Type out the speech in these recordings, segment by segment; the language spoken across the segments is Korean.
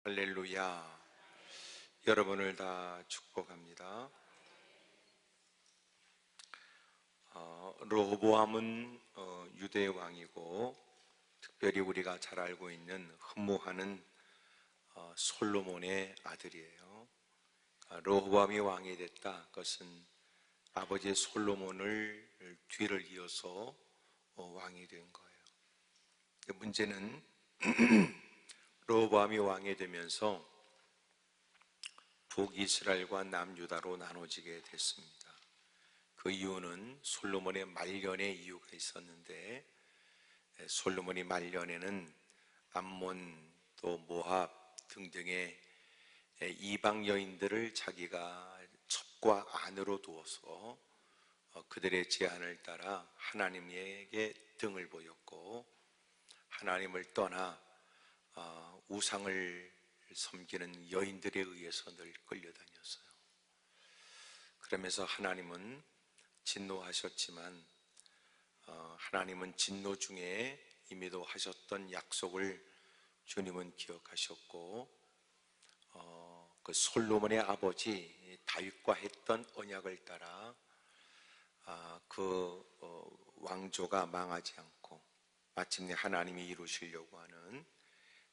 할렐루야. 여러분을 다 축복합니다. 르호보암은 유대 왕이고, 특별히 우리가 잘 알고 있는 흠모하는 솔로몬의 아들이에요. 르호보암이 왕이 됐다. 그것은 아버지 솔로몬을 뒤를 이어서 왕이 된 거예요. 문제는 르호보암이 왕이 되면서 북이스라엘과 남유다로 나눠지게 됐습니다. 그 이유는 솔로몬의 말년의 이유가 있었는데, 솔로몬이 말년에는 암몬 또 모압 등등의 이방 여인들을 자기가 첩과 안으로 두어서 그들의 제안을 따라 하나님에게 등을 보였고, 하나님을 떠나 우상을 섬기는 여인들에 의해서 늘 끌려다녔어요. 그러면서 하나님은 진노하셨지만, 하나님은 진노 중에 이미도 하셨던 약속을 주님은 기억하셨고, 그 솔로몬의 아버지 다윗과 했던 언약을 따라 그 왕조가 망하지 않고 마침내 하나님이 이루시려고 하는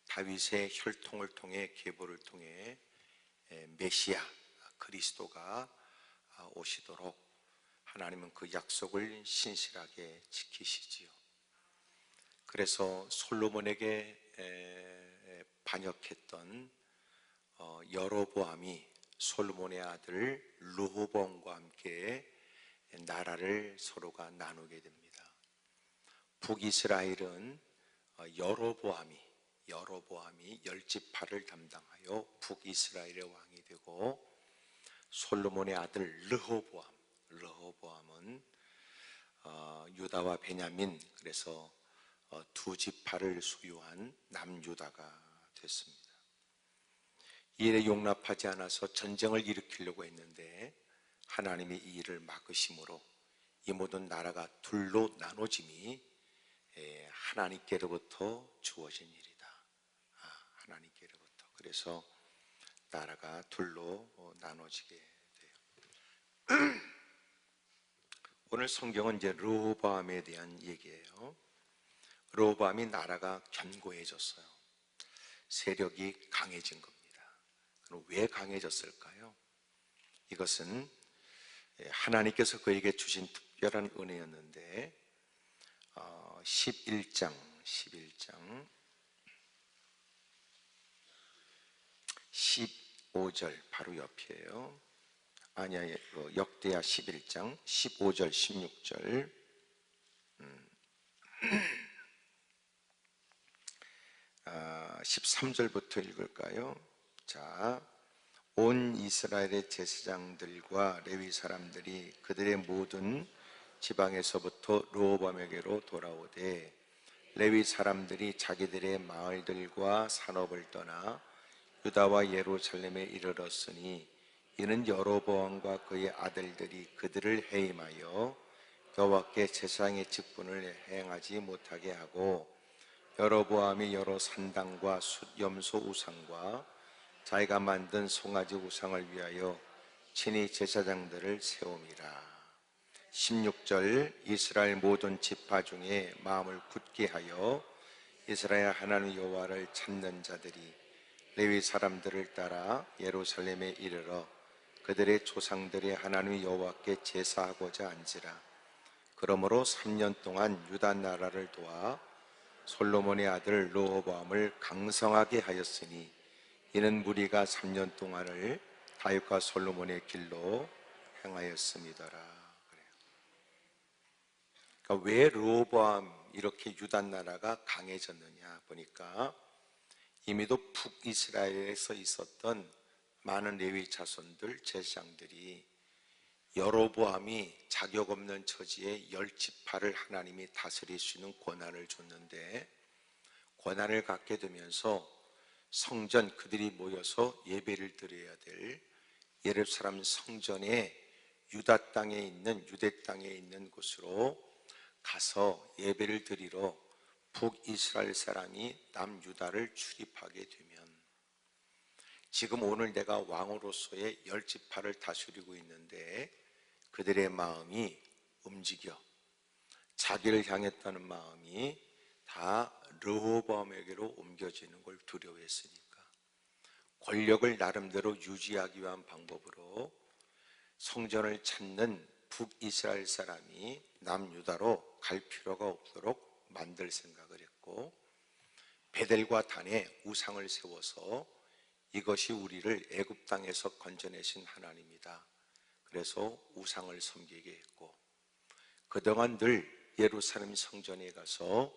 다윗의 혈통을 통해 계보를 통해 메시아 그리스도가 오시도록 하나님은 그 약속을 신실하게 지키시지요. 그래서 솔로몬에게 반역했던 여로보암이 솔로몬의 아들 르호보암과 함께 나라를 서로가 나누게 됩니다. 북이스라엘은 여로보암이 10지파를 담당하여 북이스라엘의 왕이 되고, 솔로몬의 아들 르호보암은 유다와 베냐민, 그래서 두 지파를 소유한 남유다가 됐습니다. 이 일에 용납하지 않아서 전쟁을 일으키려고 했는데, 하나님이 이 일을 막으심으로 이 모든 나라가 둘로 나눠짐이 하나님께로부터 주어진 일이다. 하나님께로부터. 그래서 나라가 둘로 나눠지게 돼요. 오늘 성경은 이제 르호보암에 대한 얘기예요. 르호보암이 나라가 견고해졌어요. 세력이 강해진 겁니다. 그럼 왜 강해졌을까요? 이것은 하나님께서 그에게 주신 특별한 은혜였는데, 11장 15절 바로 옆이에요. 아니야, 역대하 11장 15절 16절 13절부터 읽을까요? 자, 온 이스라엘의 제사장들과 레위 사람들이 그들의 모든 지방에서부터 르호보암에게로 돌아오되, 레위 사람들이 자기들의 마을들과 산업을 떠나 유다와 예루살렘에 이르렀으니, 이는 여로보암과 그의 아들들이 그들을 해임하여 여호와께 제사장의 직분을 행하지 못하게 하고, 여로보암이 여러 산당과 숫염소 우상과 자기가 만든 송아지 우상을 위하여 친히 제사장들을 세움이라. 16절, 이스라엘 모든 지파 중에 마음을 굳게 하여 이스라엘 하나님 여호와를 찾는 자들이 레위 사람들을 따라 예루살렘에 이르러 그들의 조상들의 하나님 여호와께 제사하고자 한지라. 그러므로 3년 동안 유다 나라를 도와 솔로몬의 아들 르호보암을 강성하게 하였으니, 이는 무리가 3년 동안을 다윗과 솔로몬의 길로 행하였음이더라. 그러니까 왜 르호보암 이렇게 유다 나라가 강해졌느냐 보니까, 이미도 북이스라엘에서 있었던 많은 레위 자손들, 제사장들이 여로보암이 자격 없는 처지에 10지파를 하나님이 다스릴 수 있는 권한을 줬는데, 권한을 갖게 되면서 성전, 그들이 모여서 예배를 드려야 될 예루살렘 성전에 유대 땅에 있는 곳으로 가서 예배를 드리러 북이스라엘 사람이 남유다를 출입하게 되면, 지금 오늘 내가 왕으로서의 10지파를 다스리고 있는데 그들의 마음이 움직여 자기를 향했다는 마음이 다 르호보암에게로 옮겨지는 걸 두려워했으니까 권력을 나름대로 유지하기 위한 방법으로 성전을 찾는 북이스라엘 사람이 남유다로 갈 필요가 없도록 만들 생각을 했고, 베델과 단에 우상을 세워서 이것이 우리를 애굽 땅에서 건져내신 하나님이다, 그래서 우상을 섬기게 했고, 그동안 늘 예루살렘 성전에 가서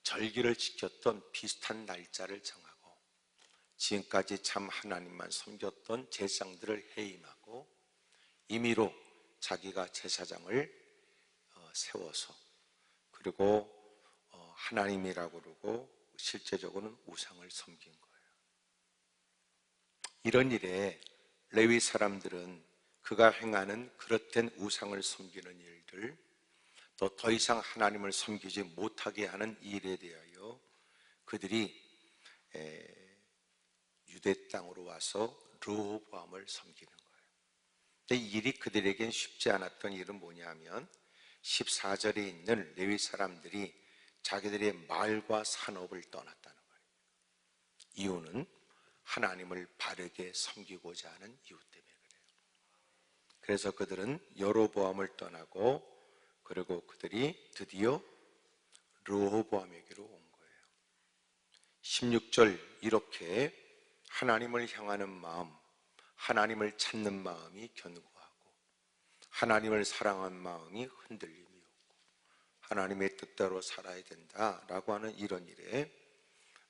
절기를 지켰던 비슷한 날짜를 정하고 지금까지 참 하나님만 섬겼던 제사장들을 해임하고 임의로 자기가 제사장을 세워서 그리고 하나님이라고 그러고 실제적으로는 우상을 섬긴 거예요. 이런 일에 레위 사람들은 그가 행하는 그릇된 우상을 섬기는 일들, 또 더 이상 하나님을 섬기지 못하게 하는 일에 대하여 그들이 유대 땅으로 와서 르호보암을 섬기는 거예요. 근데 이 일이 그들에겐 쉽지 않았던 일은 뭐냐면 14절에 있는 레위 사람들이 자기들의 마을과 산업을 떠났다는 거예요. 이유는 하나님을 바르게 섬기고자 하는 이유 때문에 그래요. 그래서 그들은 여로보암을 떠나고 그리고 그들이 드디어 르호보암에게로 온 거예요. 16절 이렇게 하나님을 향하는 마음, 하나님을 찾는 마음이 견고하고 하나님을 사랑하는 마음이 흔들림이 없고 하나님의 뜻대로 살아야 된다라고 하는 이런 일에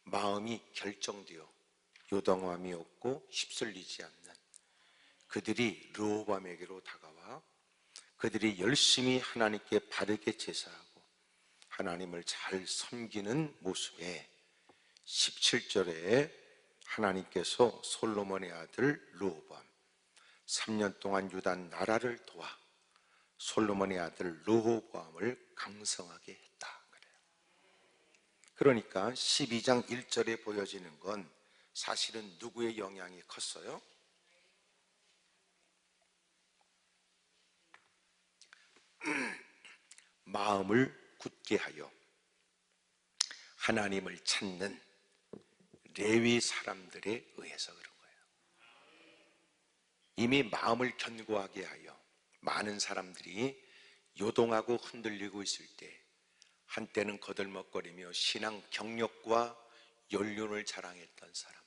마음이 결정되어 요동함이 없고 휩쓸리지 않는 그들이 르호보암에게로 다가와 그들이 열심히 하나님께 바르게 제사하고 하나님을 잘 섬기는 모습에 17절에 하나님께서 솔로몬의 아들 르호보암 3년 동안 유다 나라를 도와 솔로몬의 아들 르호보암을 강성하게 했다 그래요. 그러니까 12장 1절에 보여지는 건 사실은 누구의 영향이 컸어요? 마음을 굳게 하여 하나님을 찾는 레위 사람들에 의해서 그런 거예요. 이미 마음을 견고하게 하여 많은 사람들이 요동하고 흔들리고 있을 때 한때는 거들먹거리며 신앙 경력과 연륜을 자랑했던 사람,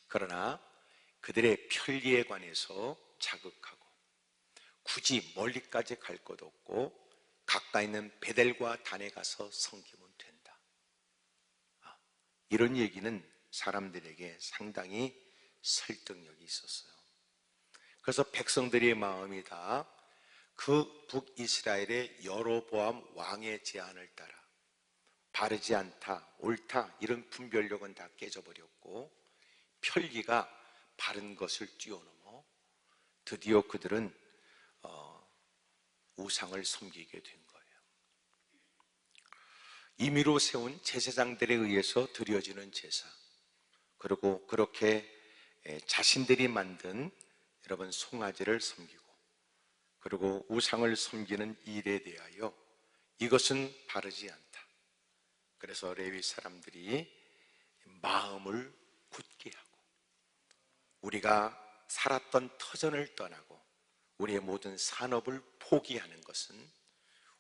그러나 그들의 편리에 관해서 자극하고 굳이 멀리까지 갈 것 없고 가까이 있는 베델과 단에 가서 섬기면 된다, 이런 얘기는 사람들에게 상당히 설득력이 있었어요. 그래서 백성들의 마음이 다 그 북이스라엘의 여로보암 왕의 제안을 따라 바르지 않다, 옳다 이런 분별력은 다 깨져버렸고 편리가 바른 것을 뛰어넘어 드디어 그들은 우상을 섬기게 된 거예요. 임의로 세운 제사장들에 의해서 드려지는 제사, 그리고 그렇게 자신들이 만든 여러분 송아지를 섬기고 그리고 우상을 섬기는 일에 대하여 이것은 바르지 않다. 그래서 레위 사람들이 마음을 굳게 하고 우리가 살았던 터전을 떠나고 우리의 모든 산업을 포기하는 것은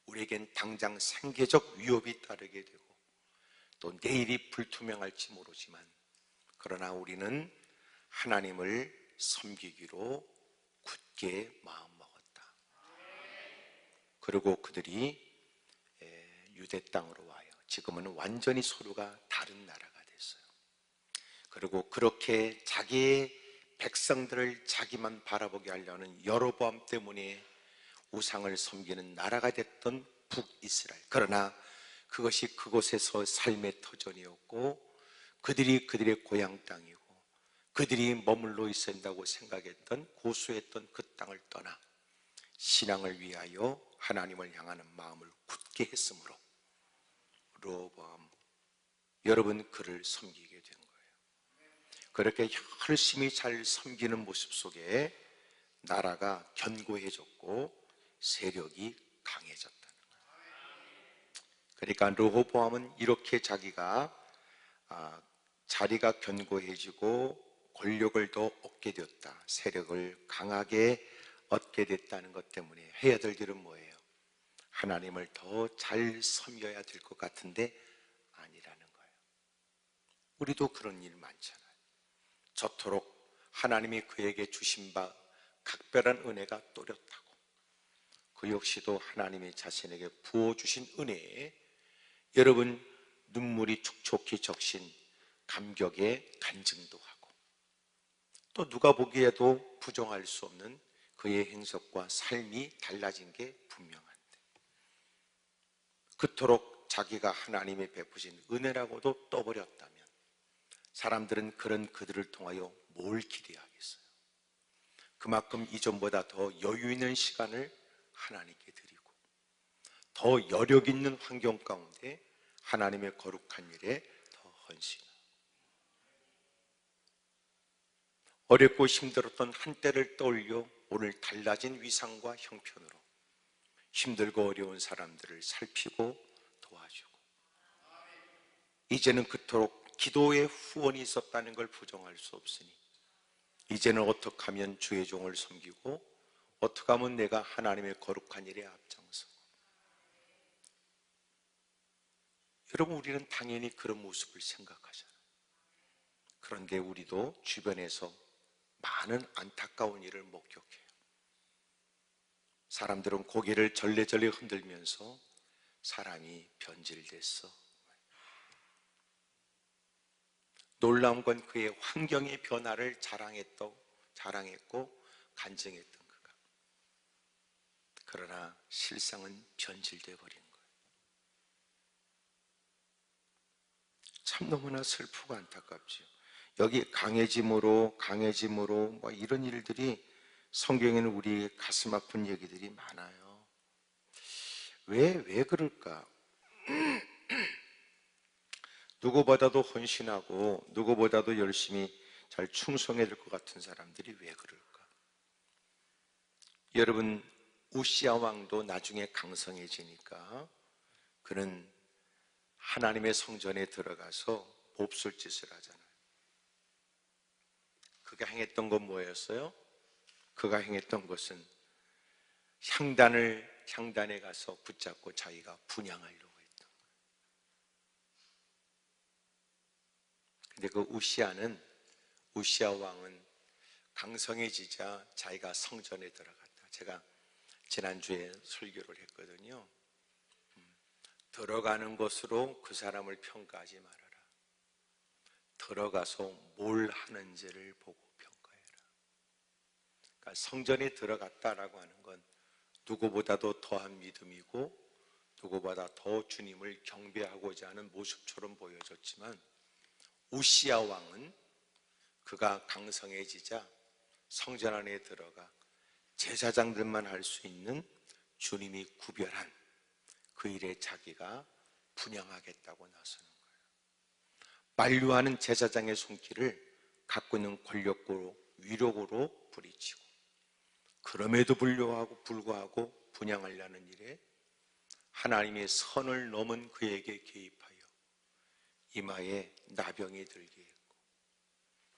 우리에겐 당장 생계적 위협이 따르게 되고 또 내일이 불투명할지 모르지만 그러나 우리는 하나님을 섬기기로 굳게 마음먹었다. 그리고 그들이 유대 땅으로 와요. 지금은 완전히 서로가 다른 나라가 됐어요. 그리고 그렇게 자기의 백성들을 자기만 바라보게 하려는 여로보암 때문에 우상을 섬기는 나라가 됐던 북이스라엘, 그러나 그것이 그곳에서 삶의 터전이었고 그들이 그들의 고향 땅이고 그들이 머물러 있어야 한다고 생각했던 고수했던 그 땅을 떠나 신앙을 위하여 하나님을 향하는 마음을 굳게 했으므로 르호보암 여러분 그를 섬기게 된 거예요. 그렇게 열심히 잘 섬기는 모습 속에 나라가 견고해졌고 세력이 강해졌다는 거예요. 그러니까 르호보암은 이렇게 자기가 자리가 견고해지고 권력을 더 얻게 되었다, 세력을 강하게 얻게 됐다는 것 때문에 해야 될 일은 뭐예요? 하나님을 더 잘 섬겨야 될 것 같은데 아니라는 거예요. 우리도 그런 일 많잖아요. 저토록 하나님이 그에게 주신 바 각별한 은혜가 또렷하고 그 역시도 하나님이 자신에게 부어주신 은혜에 여러분 눈물이 촉촉히 적신 감격의 간증도 하고 또 누가 보기에도 부정할 수 없는 그의 행석과 삶이 달라진 게 분명한데 그토록 자기가 하나님의 베푸신 은혜라고도 떠버렸다면 사람들은 그런 그들을 통하여 뭘 기대하겠어요? 그만큼 이전보다 더 여유 있는 시간을 하나님께 드리고 더 여력 있는 환경 가운데 하나님의 거룩한 일에 더 헌신하고 어렵고 힘들었던 한때를 떠올려 오늘 달라진 위상과 형편으로 힘들고 어려운 사람들을 살피고 도와주고 이제는 그토록 기도의 후원이 있었다는 걸 부정할 수 없으니 이제는 어떻게 하면 주의 종을 섬기고 어떻게 하면 내가 하나님의 거룩한 일에 앞장서고 여러분 우리는 당연히 그런 모습을 생각하잖아요. 그런데 우리도 주변에서 많은 안타까운 일을 목격해요. 사람들은 고개를 절레절레 흔들면서 사람이 변질됐어. 놀라운 건 그의 환경의 변화를 자랑했고 간증했던 그가. 그러나 실상은 변질되어 버린 거예요. 참 너무나 슬프고 안타깝지요. 여기 강해짐으로 뭐 이런 일들이 성경에는 우리 가슴 아픈 얘기들이 많아요. 왜 그럴까? 누구보다도 헌신하고 누구보다도 열심히 잘 충성해야 될 것 같은 사람들이 왜 그럴까? 여러분 우시야 왕도 나중에 강성해지니까 그는 하나님의 성전에 들어가서 몹쓸짓을 하잖아요. 그가 행했던 건 뭐였어요? 그가 행했던 것은 향단에 가서 붙잡고 자기가 분향하려고 했던 거예요. 근데 그 우시야 왕은 강성해지자 자기가 성전에 들어갔다. 제가 지난주에 설교를 했거든요. 들어가는 것으로 그 사람을 평가하지 말아라. 들어가서 뭘 하는지를 보고 평가해라. 그러니까 성전에 들어갔다라고 하는 건 누구보다도 더한 믿음이고 누구보다 더 주님을 경배하고자 하는 모습처럼 보여졌지만 우시야 왕은 그가 강성해지자 성전 안에 들어가 제사장들만 할 수 있는 주님이 구별한 그 일에 자기가 분향하겠다고 나서는 거예요. 만류하는 제사장의 손길을 갖고 있는 권력으로 위력으로 부리치고 그럼에도 불구하고 분향하려는 일에 하나님의 선을 넘은 그에게 개입하여 이마에 나병이 들게 했고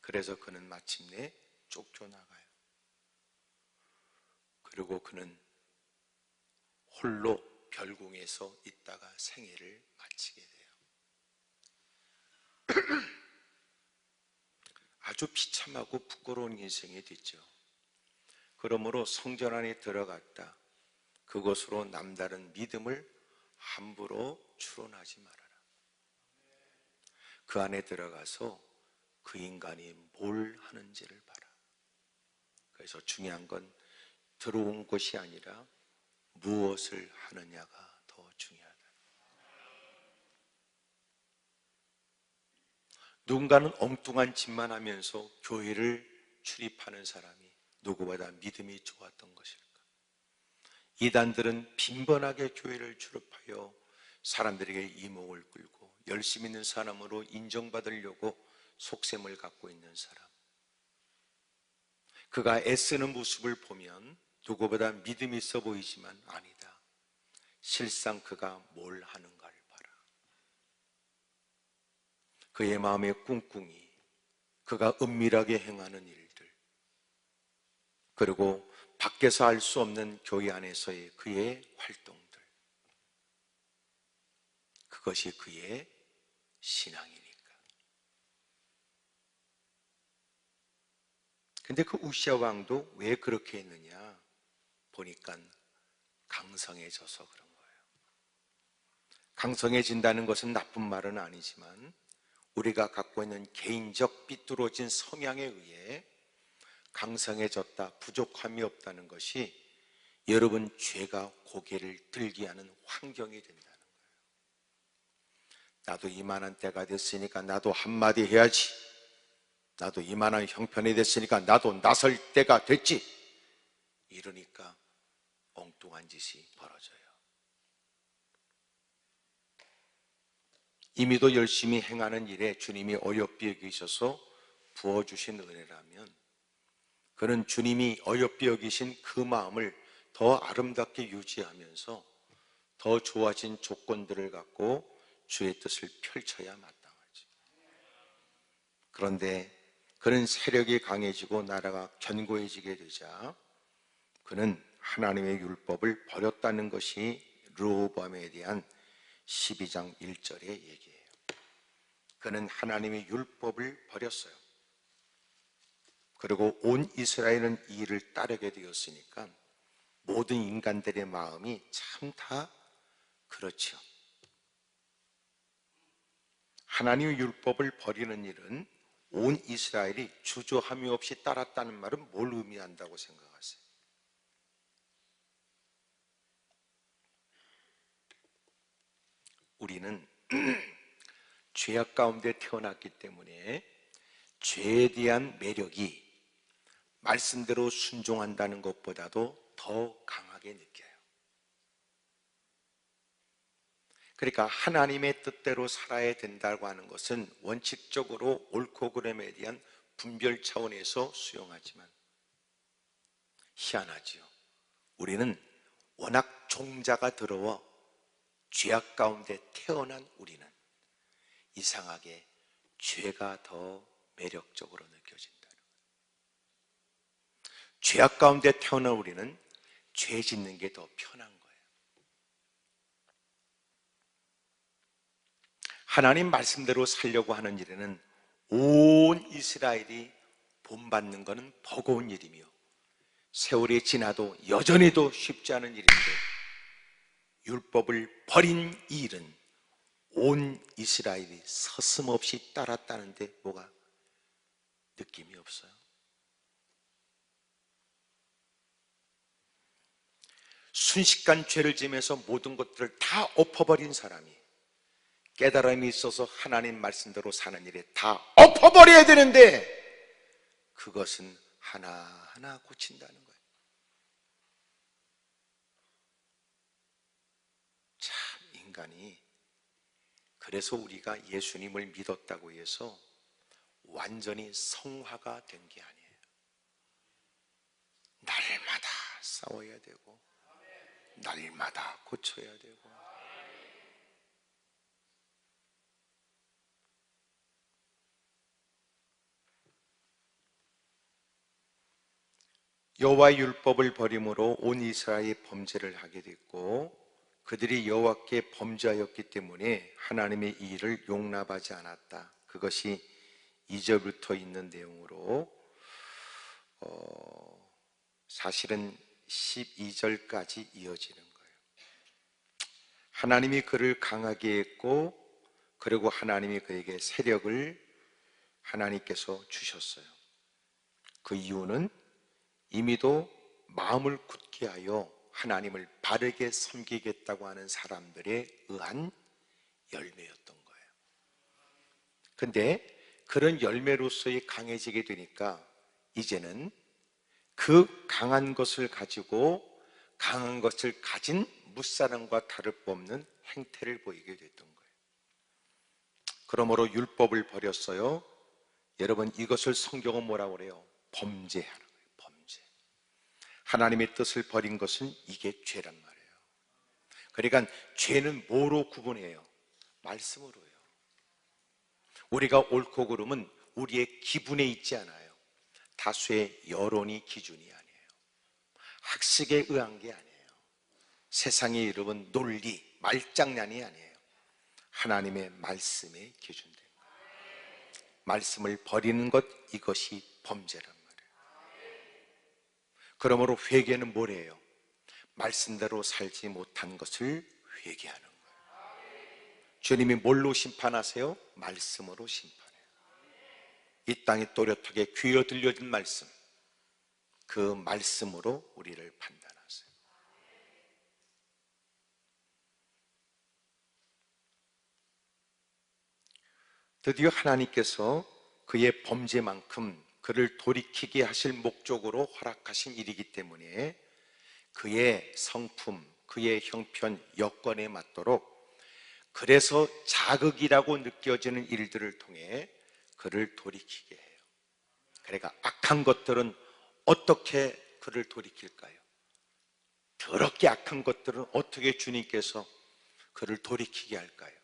그래서 그는 마침내 쫓겨나가요. 그리고 그는 홀로 별궁에서 있다가 생애를 마치게 돼요. 아주 비참하고 부끄러운 인생이 됐죠. 그러므로 성전 안에 들어갔다. 그것으로 남다른 믿음을 함부로 추론하지 말아라. 그 안에 들어가서 그 인간이 뭘 하는지를 봐라. 그래서 중요한 건 들어온 것이 아니라 무엇을 하느냐가 더 중요하다. 누군가는 엉뚱한 짓만 하면서 교회를 출입하는 사람이 누구보다 믿음이 좋았던 것일까? 이단들은 빈번하게 교회를 출입하여 사람들에게 이목을 끌고 열심 있는 사람으로 인정받으려고 속셈을 갖고 있는 사람, 그가 애쓰는 모습을 보면 누구보다 믿음이 있어 보이지만 아니다. 실상 그가 뭘 하는가를 봐라. 그의 마음의 꿍꿍이, 그가 은밀하게 행하는 일들, 그리고 밖에서 알 수 없는 교회 안에서의 그의 활동들, 그것이 그의 신앙이니까. 근데 그 우시아 왕도 왜 그렇게 했느냐 보니까 강성해져서 그런 거예요. 강성해진다는 것은 나쁜 말은 아니지만 우리가 갖고 있는 개인적 삐뚤어진 성향에 의해 강성해졌다, 부족함이 없다는 것이 여러분 죄가 고개를 들게 하는 환경이 된다는 거예요. 나도 이만한 때가 됐으니까 나도 한마디 해야지. 나도 이만한 형편이 됐으니까 나도 나설 때가 됐지. 이러니까 엉뚱한 짓이 벌어져요. 이미도 열심히 행하는 일에 주님이 어여삐 여기셔서 부어주신 은혜라면 그는 주님이 어여삐 여기신 그 마음을 더 아름답게 유지하면서 더 좋아진 조건들을 갖고 주의 뜻을 펼쳐야 마땅하지. 그런데 그는 세력이 강해지고 나라가 견고해지게 되자 그는 하나님의 율법을 버렸다는 것이 르호보암에 대한 12장 1절의 얘기예요. 그는 하나님의 율법을 버렸어요. 그리고 온 이스라엘은 이 일을 따르게 되었으니까 모든 인간들의 마음이 참 다 그렇죠. 하나님의 율법을 버리는 일은 온 이스라엘이 주저함이 없이 따랐다는 말은 뭘 의미한다고 생각하세요? 우리는 죄악 가운데 태어났기 때문에 죄에 대한 매력이 말씀대로 순종한다는 것보다도 더 강하게 느껴요. 그러니까 하나님의 뜻대로 살아야 된다고 하는 것은 원칙적으로 옳고 그름에 대한 분별 차원에서 수용하지만 희한하지요. 우리는 워낙 종자가 더러워 죄악 가운데 태어난 우리는 이상하게 죄가 더 매력적으로 느껴진다는 거예요. 죄악 가운데 태어난 우리는 죄 짓는 게 더 편한 거예요. 하나님 말씀대로 살려고 하는 일에는 온 이스라엘이 본받는 것은 버거운 일이며 세월이 지나도 여전히도 쉽지 않은 일인데 율법을 버린 이 일은 온 이스라엘이 서슴없이 따랐다는데 뭐가 느낌이 없어요. 순식간 죄를 지면서 모든 것들을 다 엎어버린 사람이 깨달음이 있어서 하나님 말씀대로 사는 일에 다 엎어버려야 되는데 그것은 하나하나 고친다는 거예요. 참 인간이 그래서 우리가 예수님을 믿었다고 해서 완전히 성화가 된 게 아니에요. 날마다 싸워야 되고 날마다 고쳐야 되고 여호와의 율법을 버림으로 온 이스라엘이 범죄를 하게 됐고 그들이 여호와께 범죄하였기 때문에 하나님의 이 일을 용납하지 않았다. 그것이 2절부터 있는 내용으로 사실은 12절까지 이어지는 거예요. 하나님이 그를 강하게 했고 그리고 하나님이 그에게 세력을 하나님께서 주셨어요. 그 이유는 이미도 마음을 굳게 하여 하나님을 바르게 섬기겠다고 하는 사람들에 의한 열매였던 거예요. 근데 그런 열매로서의 강해지게 되니까 이제는 그 강한 것을 가지고 강한 것을 가진 무사람과 다를 바 없는 행태를 보이게 됐던 거예요. 그러므로 율법을 버렸어요. 여러분, 이것을 성경은 뭐라고 그래요? 범죄하는 거예요. 범죄. 하나님의 뜻을 버린 것은 이게 죄란 말이에요. 그러니까 죄는 뭐로 구분해요? 말씀으로요. 우리가 옳고 그름은 우리의 기분에 있지 않아요. 다수의 여론이 기준이 아니에요. 학식에 의한 게 아니에요. 세상의 여러분 논리, 말장난이 아니에요. 하나님의 말씀에 기준된 거예요. 말씀을 버리는 것, 이것이 범죄란 말이에요. 그러므로 회개는 뭐래요? 말씀대로 살지 못한 것을 회개하는 거예요. 주님이 뭘로 심판하세요? 말씀으로 심판해요. 이 땅에 또렷하게 귀에 들려진 말씀, 그 말씀으로 우리를 판단하세요. 드디어 하나님께서 그의 범죄만큼 그를 돌이키게 하실 목적으로 허락하신 일이기 때문에 그의 성품, 그의 형편, 여건에 맞도록, 그래서 자극이라고 느껴지는 일들을 통해 그를 돌이키게 해요. 그러니까 악한 것들은 어떻게 그를 돌이킬까요? 더럽게 악한 것들은 어떻게 주님께서 그를 돌이키게 할까요?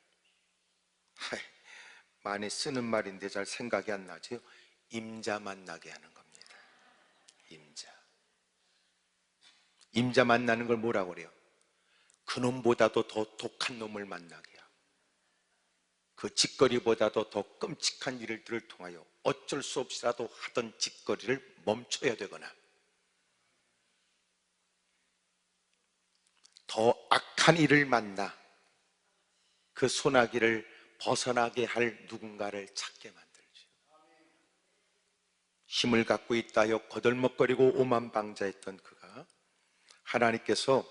많이 쓰는 말인데 잘 생각이 안 나죠? 임자 만나게 하는 겁니다. 임자 만나는 걸 뭐라고 그래요? 그놈보다도 더 독한 놈을 만나게야. 그 짓거리보다도 더 끔찍한 일들을 통하여 어쩔 수 없이라도 하던 짓거리를 멈춰야 되거나 더 악한 일을 만나 그 소나기를 벗어나게 할 누군가를 찾게 만들죠. 힘을 갖고 있다 하여 거들먹거리고 오만방자했던 그가 하나님께서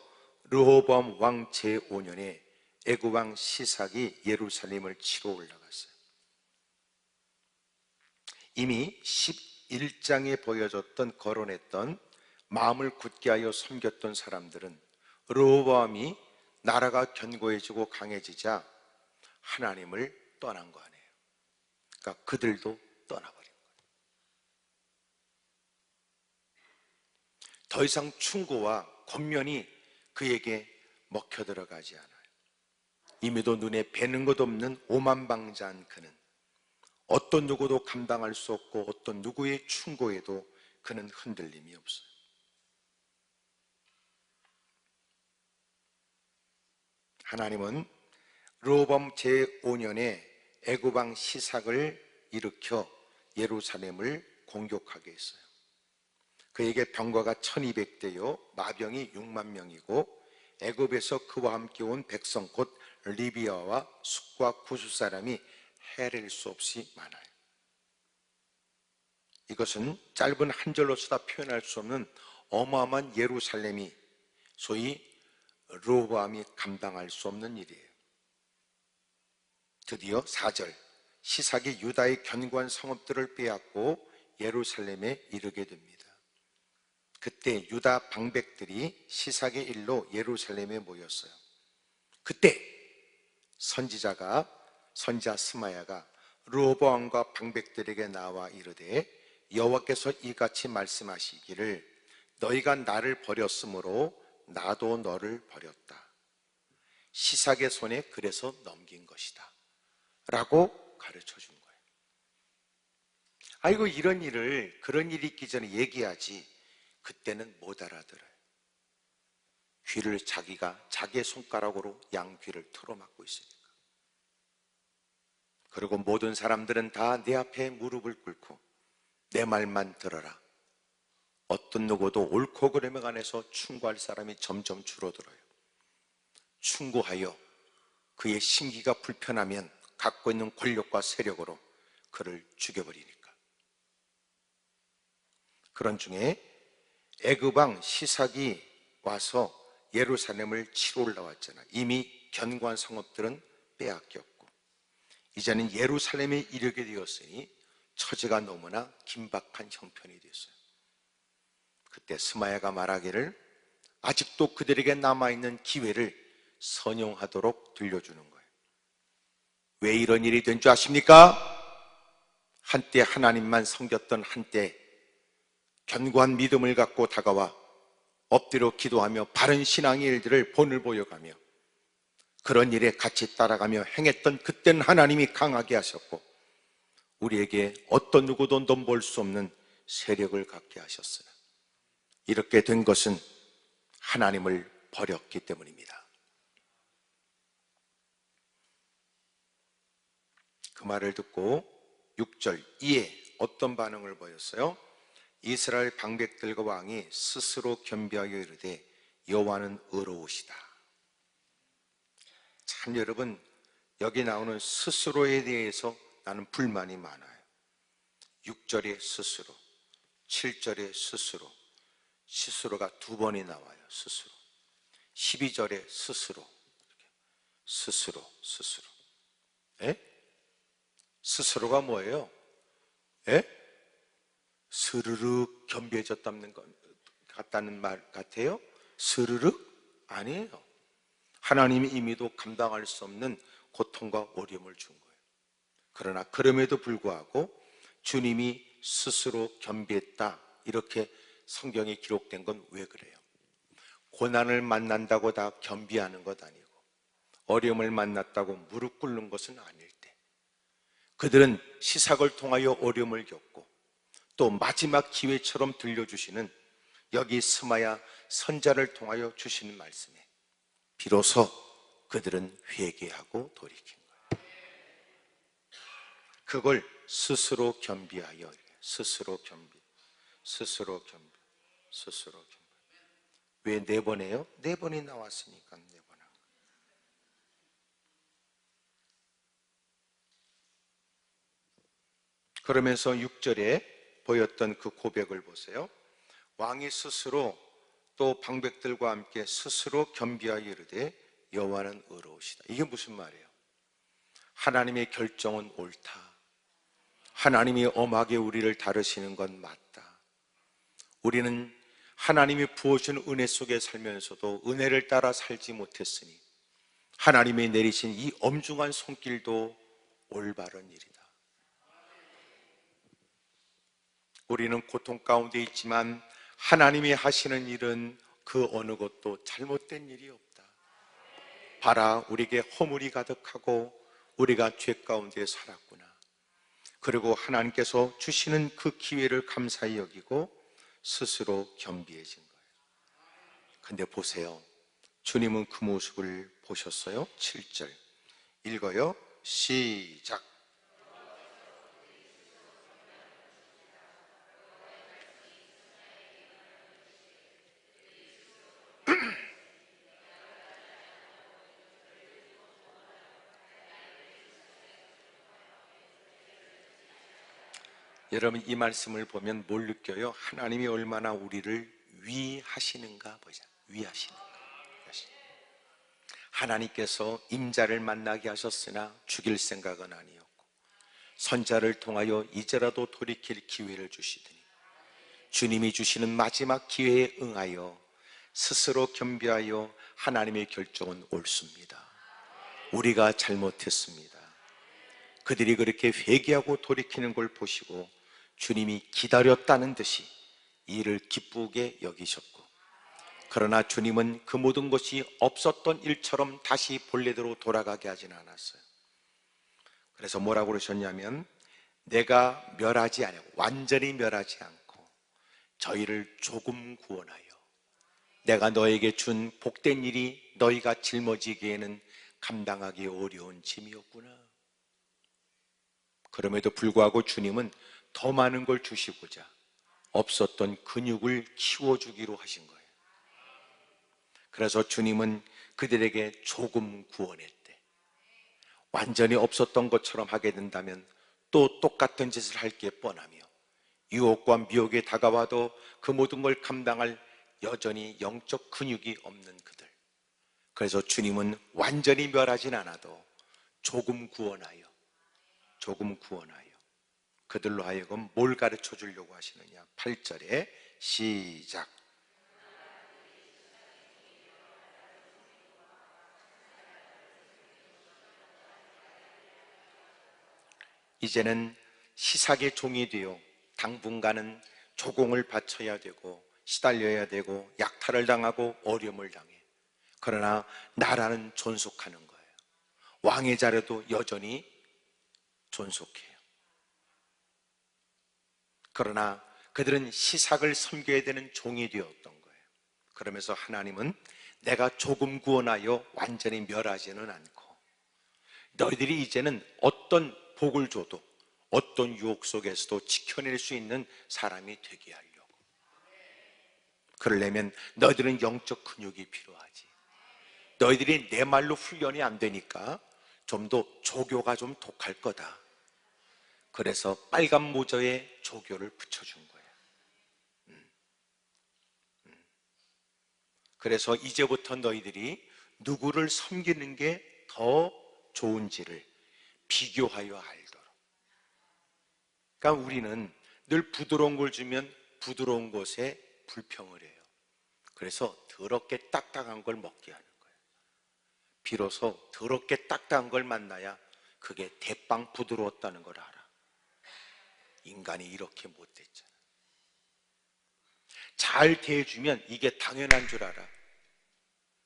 르호보암 왕 제5년에 애굽 왕 시삭이 예루살렘을 치러 올라갔어요. 이미 11장에 보여줬던 거론했던 마음을 굳게 하여 섬겼던 사람들은 르호보암이 나라가 견고해지고 강해지자 하나님을 떠난 거 아니에요. 그러니까 그들도 떠나버린 거예요. 더 이상 충고와 권면이 그에게 먹혀 들어가지 않아요. 이미도 눈에 뵈는 것 없는 오만방자한 그는 어떤 누구도 감당할 수 없고 어떤 누구의 충고에도 그는 흔들림이 없어요. 하나님은 르호보암 제5년에 애굽 왕 시삭을 일으켜 예루살렘을 공격하게 했어요. 그에게 병거가 1200대요 마병이 6만 명이고 애굽에서 그와 함께 온 백성 곧 리비아와 숫과 구스 사람이 헤아릴 수 없이 많아요. 이것은 짧은 한 절로서 다 표현할 수 없는 어마어마한 예루살렘이 소위 르호보암이 감당할 수 없는 일이에요. 드디어 4절 시삭이 유다의 견고한 성읍들을 빼앗고 예루살렘에 이르게 됩니다. 그때 유다 방백들이 시삭의 일로 예루살렘에 모였어요. 그때 선지자 스마야가 르호보암과 방백들에게 나와 이르되 여호와께서 이같이 말씀하시기를 너희가 나를 버렸으므로 나도 너를 버렸다. 시삭의 손에 그래서 넘긴 것이다 라고 가르쳐 준 거예요. 아이고, 이런 일을, 그런 일이 있기 전에 얘기하지 그때는 못 알아들어요. 귀를 자기가 자기의 손가락으로 양귀를 틀어막고 있으니까. 그리고 모든 사람들은 다 내 앞에 무릎을 꿇고 내 말만 들어라. 어떤 누구도 옳고 그름에 관해서 충고할 사람이 점점 줄어들어요. 충고하여 그의 심기가 불편하면 갖고 있는 권력과 세력으로 그를 죽여버리니까. 그런 중에 애굽 왕 시삭이 와서 예루살렘을 치러 올라왔잖아요. 이미 견고한 성읍들은 빼앗겼고 이제는 예루살렘에 이르게 되었으니 처지가 너무나 긴박한 형편이 됐어요. 그때 스마야가 말하기를 아직도 그들에게 남아있는 기회를 선용하도록 들려주는 거예요. 왜 이런 일이 된 줄 아십니까? 한때 하나님만 섬겼던 한때 견고한 믿음을 갖고 다가와 엎드려 기도하며 바른 신앙의 일들을 본을 보여가며 그런 일에 같이 따라가며 행했던 그때는 하나님이 강하게 하셨고 우리에게 어떤 누구도 넘볼 수 없는 세력을 갖게 하셨으나 이렇게 된 것은 하나님을 버렸기 때문입니다. 그 말을 듣고 6절 이에 어떤 반응을 보였어요? 이스라엘 방백들과 왕이 스스로 겸비하여 이르되 여호와는 의로우시다. 참 여러분, 여기 나오는 스스로에 대해서 나는 불만이 많아요. 6절에 스스로, 7절에 스스로, 스스로가 두 번이 나와요. 스스로. 12절에 스스로, 스스로, 스스로. 에? 스스로가 뭐예요? 에? 스르륵 겸비해졌다는 것 같다는 말 같아요? 스르륵? 아니에요. 하나님이 이미도 감당할 수 없는 고통과 어려움을 준 거예요. 그러나 그럼에도 불구하고 주님이 스스로 겸비했다 이렇게 성경에 기록된 건 왜 그래요? 고난을 만난다고 다 겸비하는 것 아니고 어려움을 만났다고 무릎 꿇는 것은 아닐 때 그들은 시삭을 통하여 어려움을 겪고 또 마지막 기회처럼 들려주시는 여기 스마야 선자를 통하여 주시는 말씀에 비로소 그들은 회개하고 돌이킨 거예요. 그걸 스스로 겸비하여 스스로 겸비, 스스로 겸비, 스스로 겸비. 왜 네 번 해요? 네 번이 나왔으니까 네 번 한 거예요. 그러면서 6절에 보였던 그 고백을 보세요. 왕이 스스로 또 방백들과 함께 스스로 겸비하여 이르되 여호와는 의로우시다. 이게 무슨 말이에요? 하나님의 결정은 옳다. 하나님이 엄하게 우리를 다루시는 건 맞다. 우리는 하나님이 부어준 은혜 속에 살면서도 은혜를 따라 살지 못했으니 하나님이 내리신 이 엄중한 손길도 올바른 일이다. 우리는 고통 가운데 있지만 하나님이 하시는 일은 그 어느 것도 잘못된 일이 없다. 봐라, 우리에게 허물이 가득하고 우리가 죄 가운데 살았구나. 그리고 하나님께서 주시는 그 기회를 감사히 여기고 스스로 겸비해진 거예요. 근데 보세요. 주님은 그 모습을 보셨어요? 7절 읽어요. 시작. 여러분 이 말씀을 보면 뭘 느껴요? 하나님이 얼마나 우리를 위하시는가 보자. 위하시는가. 하나님께서 임자를 만나게 하셨으나 죽일 생각은 아니었고 선자를 통하여 이제라도 돌이킬 기회를 주시더니 주님이 주시는 마지막 기회에 응하여 스스로 겸비하여 하나님의 결정은 옳습니다. 우리가 잘못했습니다. 그들이 그렇게 회개하고 돌이키는 걸 보시고 주님이 기다렸다는 듯이 이를 기쁘게 여기셨고 그러나 주님은 그 모든 것이 없었던 일처럼 다시 본래대로 돌아가게 하진 않았어요. 그래서 뭐라고 그러셨냐면 내가 멸하지 아니하고 완전히 멸하지 않고 저희를 조금 구원하여 내가 너에게 준 복된 일이 너희가 짊어지기에는 감당하기 어려운 짐이었구나. 그럼에도 불구하고 주님은 더 많은 걸 주시고자 없었던 근육을 키워주기로 하신 거예요. 그래서 주님은 그들에게 조금 구원했대. 완전히 없었던 것처럼 하게 된다면 또 똑같은 짓을 할 게 뻔하며 유혹과 미혹에 다가와도 그 모든 걸 감당할 여전히 영적 근육이 없는 그들. 그래서 주님은 완전히 멸하진 않아도 조금 구원하여 그들로 하여금 뭘 가르쳐 주려고 하시느냐. 8절에 시작. 이제는 시삭의 종이 되어 당분간은 조공을 바쳐야 되고 시달려야 되고 약탈을 당하고 어려움을 당해. 그러나 나라는 존속하는 거예요. 왕의 자리도 여전히 존속해요. 그러나 그들은 시삭을 섬겨야 되는 종이 되었던 거예요. 그러면서 하나님은 내가 조금 구원하여 완전히 멸하지는 않고 너희들이 이제는 어떤 복을 줘도 어떤 유혹 속에서도 지켜낼 수 있는 사람이 되게 하려고. 그러려면 너희들은 영적 근육이 필요하지. 너희들이 내 말로 훈련이 안 되니까 좀 더 조교가 좀 독할 거다. 그래서 빨간 모자에 조교를 붙여준 거예요. 그래서 이제부터 너희들이 누구를 섬기는 게 더 좋은지를 비교하여 알도록. 그러니까 우리는 늘 부드러운 걸 주면 부드러운 것에 불평을 해요. 그래서 더럽게 딱딱한 걸 먹게 하는 거예요. 비로소 더럽게 딱딱한 걸 만나야 그게 대빵 부드러웠다는 걸 알아. 인간이 이렇게 못됐잖아. 잘 대해주면 이게 당연한 줄 알아.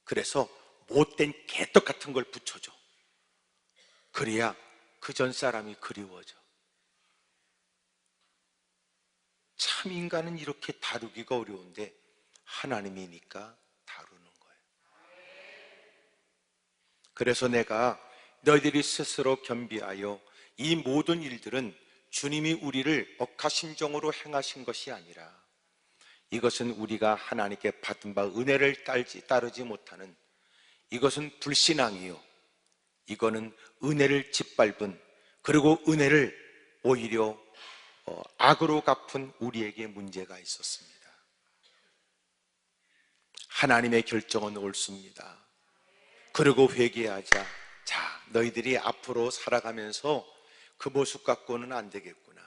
그래서 못된 개떡 같은 걸 붙여줘. 그래야 그 전 사람이 그리워져. 참 인간은 이렇게 다루기가 어려운데 하나님이니까 다루는 거예요. 그래서 내가 너희들이 스스로 겸비하여 이 모든 일들은 주님이 우리를 억하심정으로 행하신 것이 아니라 이것은 우리가 하나님께 받은 바 은혜를 따르지 못하는, 이것은 불신앙이요, 이거는 은혜를 짓밟은, 그리고 은혜를 오히려 악으로 갚은 우리에게 문제가 있었습니다. 하나님의 결정은 옳습니다. 그리고 회개하자. 자, 너희들이 앞으로 살아가면서 그 모습 갖고는 안 되겠구나.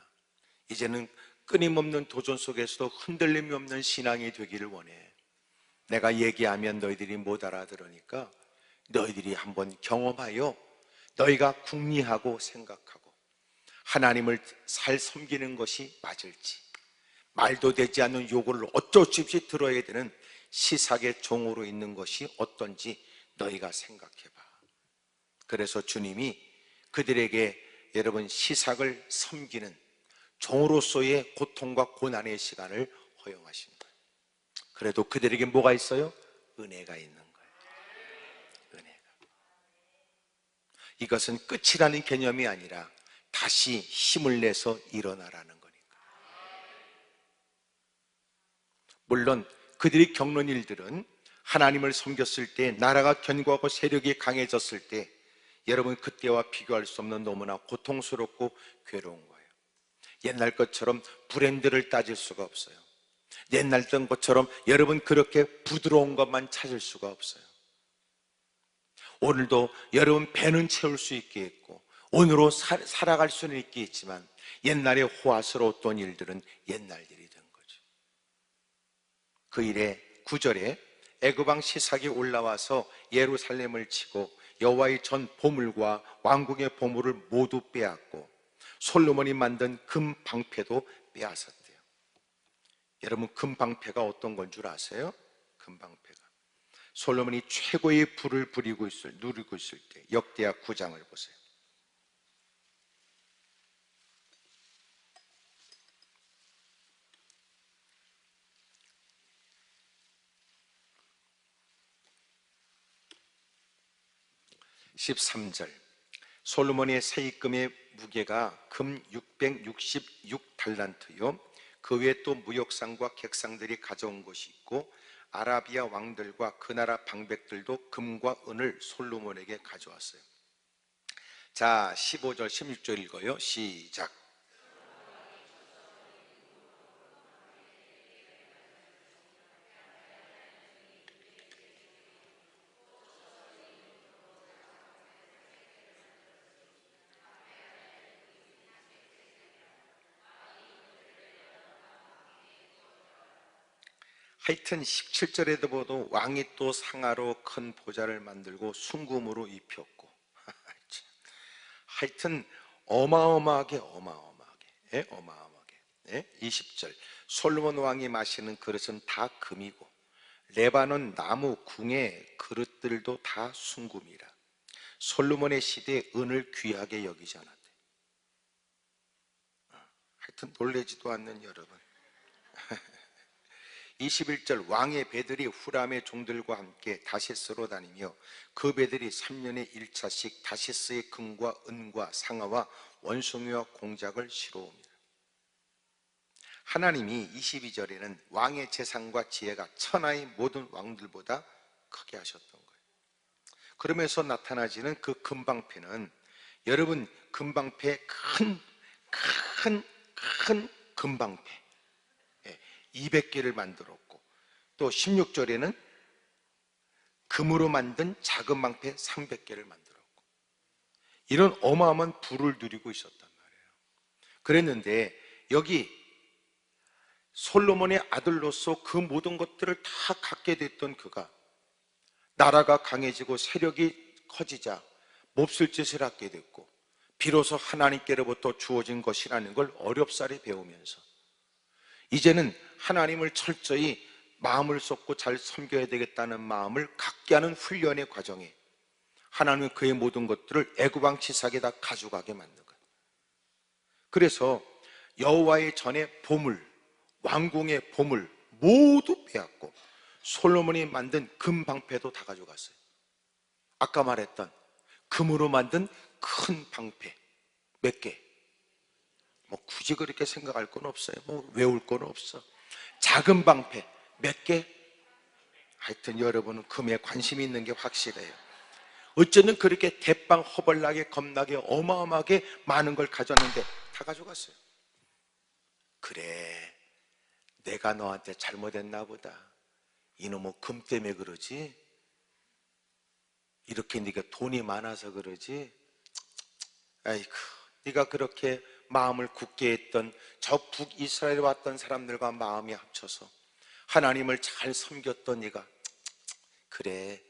이제는 끊임없는 도전 속에서도 흔들림이 없는 신앙이 되기를 원해. 내가 얘기하면 너희들이 못 알아들으니까 너희들이 한번 경험하여 너희가 궁리하고 생각하고 하나님을 잘 섬기는 것이 맞을지, 말도 되지 않는 요구를 어쩔 수 없이 들어야 되는 시삭의 종으로 있는 것이 어떤지 너희가 생각해봐. 그래서 주님이 그들에게 여러분 시삭을 섬기는 종으로서의 고통과 고난의 시간을 허용하신 거예요. 그래도 그들에게 뭐가 있어요? 은혜가 있는 거예요. 은혜가. 이것은 끝이라는 개념이 아니라 다시 힘을 내서 일어나라는 거니까. 물론 그들이 겪는 일들은 하나님을 섬겼을 때, 나라가 견고하고 세력이 강해졌을 때 여러분 그때와 비교할 수 없는 너무나 고통스럽고 괴로운 거예요. 옛날 것처럼 브랜드를 따질 수가 없어요. 옛날 것처럼 여러분 그렇게 부드러운 것만 찾을 수가 없어요. 오늘도 여러분 배는 채울 수 있겠고 오늘로 살아갈 수는 있겠지만 옛날에 호화스러웠던 일들은 옛날 일이 된 거죠. 그 일에 9절에 애굽 왕 시삭이 올라와서 예루살렘을 치고 여호와의 전 보물과 왕궁의 보물을 모두 빼앗고 솔로몬이 만든 금 방패도 빼앗았대요. 여러분 금 방패가 어떤 건 줄 아세요? 금 방패가 솔로몬이 최고의 부를 누리고 있을 때 역대하 9장을 보세요. (13절) 솔로몬의 세입금의 무게가 금 666달란트요 그 외에 또 무역상과 객상들이 가져온 것이 있고 아라비아 왕들과 그 나라 방백들도 금과 은을 솔로몬에게 가져왔어요. 자, 15절 16절 읽어요. 시작. 하여튼 17절에도 보도 왕이 또 상아로 큰 보좌를 만들고 순금으로 입혔고 하여튼 어마어마하게 예? 어마어마하게. 예? 20절 솔로몬 왕이 마시는 그릇은 다 금이고 레바논 나무 궁의 그릇들도 다 순금이라. 솔로몬의 시대에 은을 귀하게 여기지 않았대. 하여튼 놀라지도 않는 여러분. 21절 왕의 배들이 후람의 종들과 함께 다시스로 다니며 그 배들이 3년에 1차씩 다시스의 금과 은과 상아와 원숭이와 공작을 실어옵니다. 하나님이 22절에는 왕의 재산과 지혜가 천하의 모든 왕들보다 크게 하셨던 거예요. 그러면서 나타나지는 그 금방패는, 여러분, 금방패, 큰 금방패 200개를 만들었고, 또 16절에는 금으로 만든 작은 방패 300개를 만들었고, 이런 어마어마한 부를 누리고 있었단 말이에요. 그랬는데 여기 솔로몬의 아들로서 그 모든 것들을 다 갖게 됐던 그가 나라가 강해지고 세력이 커지자 몹쓸 짓을 하게 됐고, 비로소 하나님께로부터 주어진 것이라는 걸 어렵사리 배우면서 이제는 하나님을 철저히 마음을 쏟고 잘 섬겨야 되겠다는 마음을 갖게 하는 훈련의 과정에 하나님은 그의 모든 것들을 애굽 왕 시삭에다 가져가게 만든 거예요. 그래서 여호와의 전의 보물, 왕궁의 보물 모두 빼앗고 솔로몬이 만든 금방패도 다 가져갔어요. 아까 말했던 금으로 만든 큰 방패 몇 개, 뭐 굳이 그렇게 생각할 건 없어요. 뭐 외울 건 없어. 작은 방패 몇 개? 하여튼 여러분은 금에 관심이 있는 게 확실해요. 어쩌면 그렇게 대빵 허벌나게 겁나게 어마어마하게 많은 걸 가졌는데 다 가져갔어요. 그래, 내가 너한테 잘못했나 보다. 이놈의 금 때문에 그러지? 이렇게 네가 돈이 많아서 그러지? 아이고, 네가 그렇게 마음을 굳게 했던 저 북이스라엘에 왔던 사람들과 마음이 합쳐서 하나님을 잘 섬겼던 네가, 그래,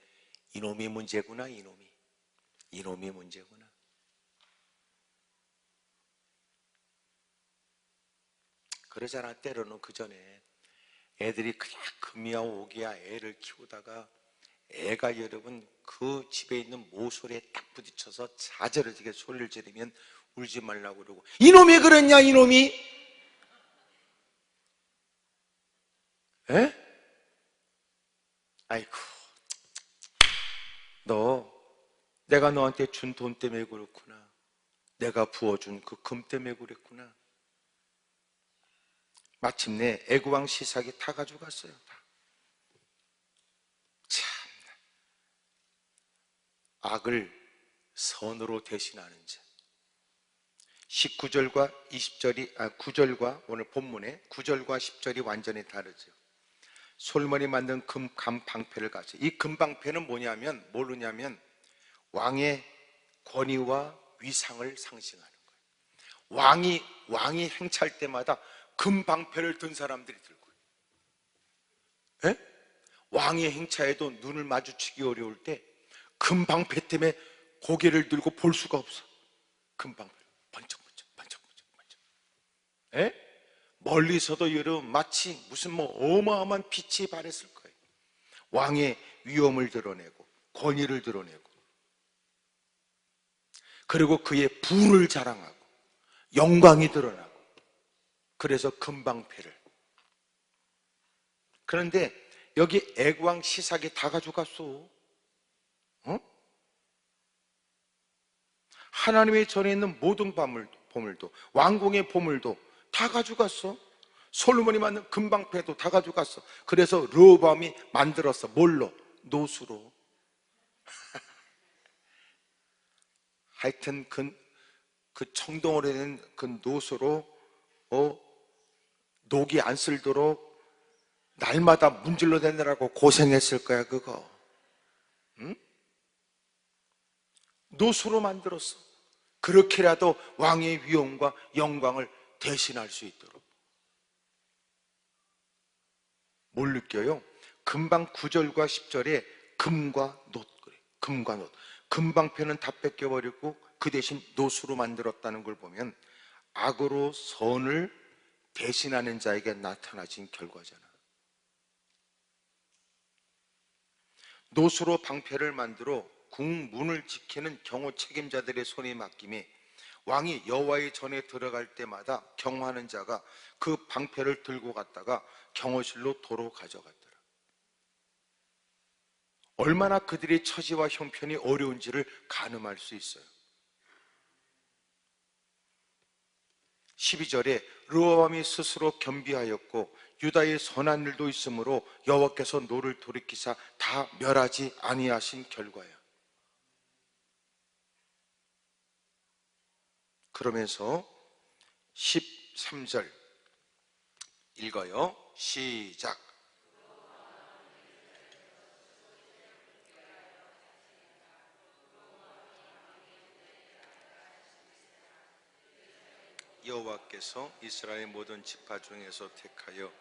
이놈이 문제구나. 이놈이 문제구나. 그러잖아. 때로는 그 전에 애들이 그냥 금이야 오기야 애를 키우다가 애가, 여러분, 그 집에 있는 모서리에 딱 부딪혀서 자저러지게 소리를 지르면 울지 말라고 그러고, 이놈이 그랬냐 이놈이? 에? 아이고, 너 내가 너한테 준 돈 때문에 그렇구나. 내가 부어준 그 금 때문에 그랬구나. 마침내 애굽 왕 시삭이 다 가져갔어요. 다. 참, 악을 선으로 대신하는 자. 19절과 20절이 9절과 오늘 본문의 9절과 10절이 완전히 다르죠. 솔몬이 만든 금 방패를 가져. 이 금방패는 뭐냐면, 모르냐면 왕의 권위와 위상을 상징하는 거예요. 왕이 행차할 때마다 금방패를 든 사람들이 들고, 에? 왕의 행차에도 눈을 마주치기 어려울 때 금방패 때문에 고개를 들고 볼 수가 없어. 금방패 번쩍번쩍. 에? 멀리서도 여러분 마치 무슨 뭐 어마어마한 빛이 발했을 거예요. 왕의 위엄을 드러내고 권위를 드러내고, 그리고 그의 부를 자랑하고 영광이 드러나고, 그래서 금방패를. 그런데 여기 애굽 왕 시삭이 다 가져갔어. 어? 하나님의 전에 있는 모든 보물도, 왕궁의 보물도 다 가져갔어. 솔로몬이 만든 금방패도 다 가져갔어. 그래서 르호보암이 만들었어. 뭘로? 노수로. 하여튼 그 청동으로 된 그 노수로 녹이 안 쓸도록 날마다 문질러 대느라고 고생했을 거야 그거. 응? 노수로 만들었어. 그렇게라도 왕의 위엄과 영광을 대신할 수 있도록. 뭘 느껴요? 금방 9절과 10절에 금과 놋, 그래. 금과 놋. 금방패는 다 뺏겨버리고 그 대신 노수로 만들었다는 걸 보면 악으로 선을 대신하는 자에게 나타나진 결과잖아. 노수로 방패를 만들어 궁문을 지키는 경호 책임자들의 손에 맡김에 왕이 여호와의 전에 들어갈 때마다 경호하는 자가 그 방패를 들고 갔다가 경호실로 도로 가져갔더라. 얼마나 그들의 처지와 형편이 어려운지를 가늠할 수 있어요. 12절에 르호보암이 스스로 겸비하였고 유다의 선한 일도 있으므로 여호와께서 노를 돌이키사 다 멸하지 아니하신 결과야. 그러면서 13절 읽어요. 시작. 여호와께서 이스라엘 모든 지파 중에서 택하여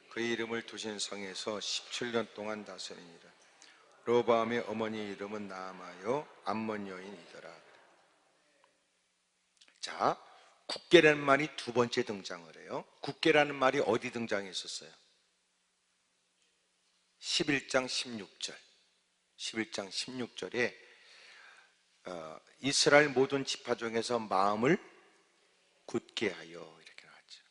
그의 이름을 두신 성에서 17년 동안 다스리니라. 르호보암의 어머니 이름은 나아마요 암몬 여인이더라. 자, 굳게라는 말이 두 번째 등장을 해요. 굳게라는 말이 어디 등장했었어요? 11장 16절 11장 16절에 이스라엘 모든 지파 중에서 마음을 굳게 하여 이렇게 나왔죠.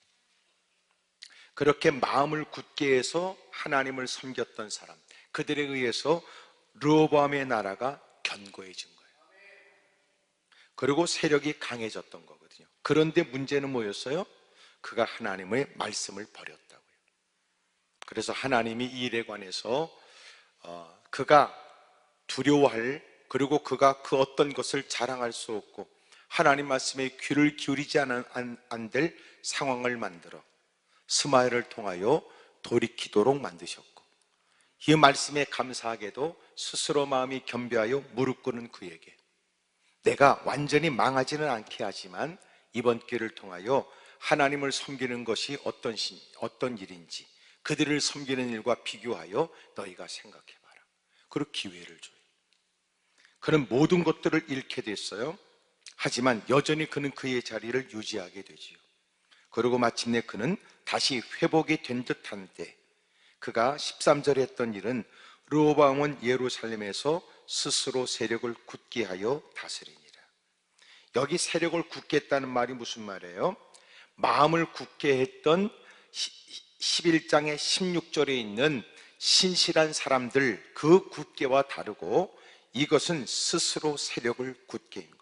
그렇게 마음을 굳게 해서 하나님을 섬겼던 사람, 그들에 의해서 르호보암의 나라가 견고해진 거예요. 그리고 세력이 강해졌던 거거든요. 그런데 문제는 뭐였어요? 그가 하나님의 말씀을 버렸다고요. 그래서 하나님이 이 일에 관해서 그가 두려워할, 그리고 그가 그 어떤 것을 자랑할 수 없고 하나님 말씀에 귀를 기울이지 안 될 상황을 만들어 스마엘을 통하여 돌이키도록 만드셨고, 이 말씀에 감사하게도 스스로 마음이 겸비하여 무릎 꿇는 그에게 내가 완전히 망하지는 않게 하지만 이번 기회를 통하여 하나님을 섬기는 것이 어떤 일인지 그들을 섬기는 일과 비교하여 너희가 생각해봐라. 그리고 기회를 줘요. 그는 모든 것들을 잃게 됐어요. 하지만 여전히 그는 그의 자리를 유지하게 되지요. 그리고 마침내 그는 다시 회복이 된 듯한 때 그가 13절에 했던 일은 르호보암은 예루살렘에서 스스로 세력을 굳게 하여 다스리니라. 여기 세력을 굳게 했다는 말이 무슨 말이에요? 마음을 굳게 했던 11장의 16절에 있는 신실한 사람들, 그 굳게와 다르고 이것은 스스로 세력을 굳게 한 거예요.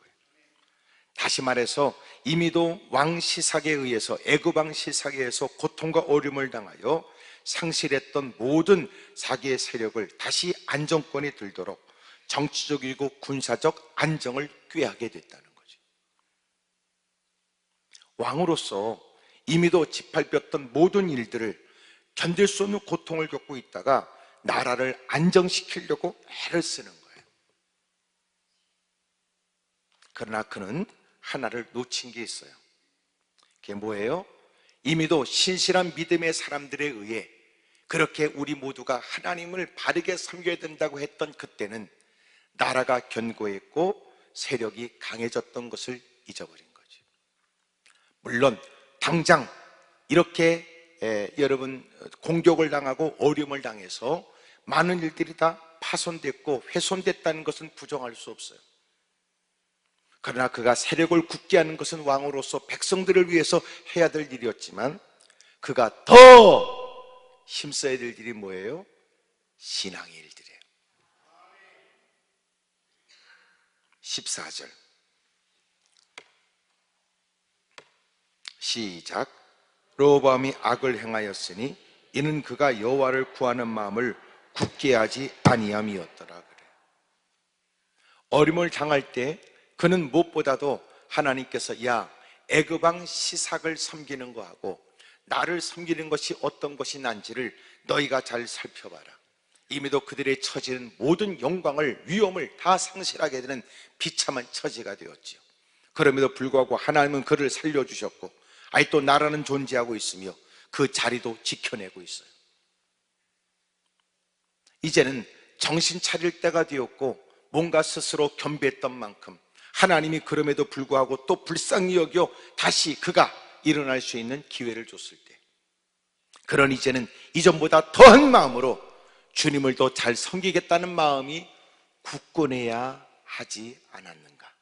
다시 말해서 이미도 왕 시삭에 의해서, 애굽 왕 시삭에 의해서 고통과 어려움을 당하여 상실했던 모든 자기의 세력을 다시 안정권이 들도록 정치적이고 군사적 안정을 꾀하게 됐다는 거죠. 왕으로서 이미도 짓밟혔던 모든 일들을 견딜 수 없는 고통을 겪고 있다가 나라를 안정시키려고 애를 쓰는 거예요. 그러나 그는 하나를 놓친 게 있어요. 그게 뭐예요? 이미도 신실한 믿음의 사람들에 의해 그렇게 우리 모두가 하나님을 바르게 섬겨야 된다고 했던 그때는 나라가 견고했고 세력이 강해졌던 것을 잊어버린 거죠. 물론 당장 이렇게 여러분 공격을 당하고 어려움을 당해서 많은 일들이 다 파손됐고 훼손됐다는 것은 부정할 수 없어요. 그러나 그가 세력을 굳게 하는 것은 왕으로서 백성들을 위해서 해야 될 일이었지만 그가 더 힘써야 될 일이 뭐예요? 신앙의 일들이에요. 14절 시작. 르호보암이 악을 행하였으니 이는 그가 여호와를 구하는 마음을 굳게 하지 아니함이었더라 그래. 어림을 당할 때 그는 무엇보다도 하나님께서 야, 애굽 왕 시삭을 섬기는 거하고 나를 섬기는 것이 어떤 것이 난지를 너희가 잘 살펴봐라. 이미도 그들의 처지는 모든 영광을, 위엄을 다 상실하게 되는 비참한 처지가 되었지요. 그럼에도 불구하고 하나님은 그를 살려주셨고 아직도 나라는 존재하고 있으며 그 자리도 지켜내고 있어요. 이제는 정신 차릴 때가 되었고 뭔가 스스로 겸비했던 만큼 하나님이 그럼에도 불구하고 또 불쌍히 여겨 다시 그가 일어날 수 있는 기회를 줬을 때, 그런 이제는 이전보다 더한 마음으로 주님을 더 잘 섬기겠다는 마음이 굳건해야 하지 않았는가.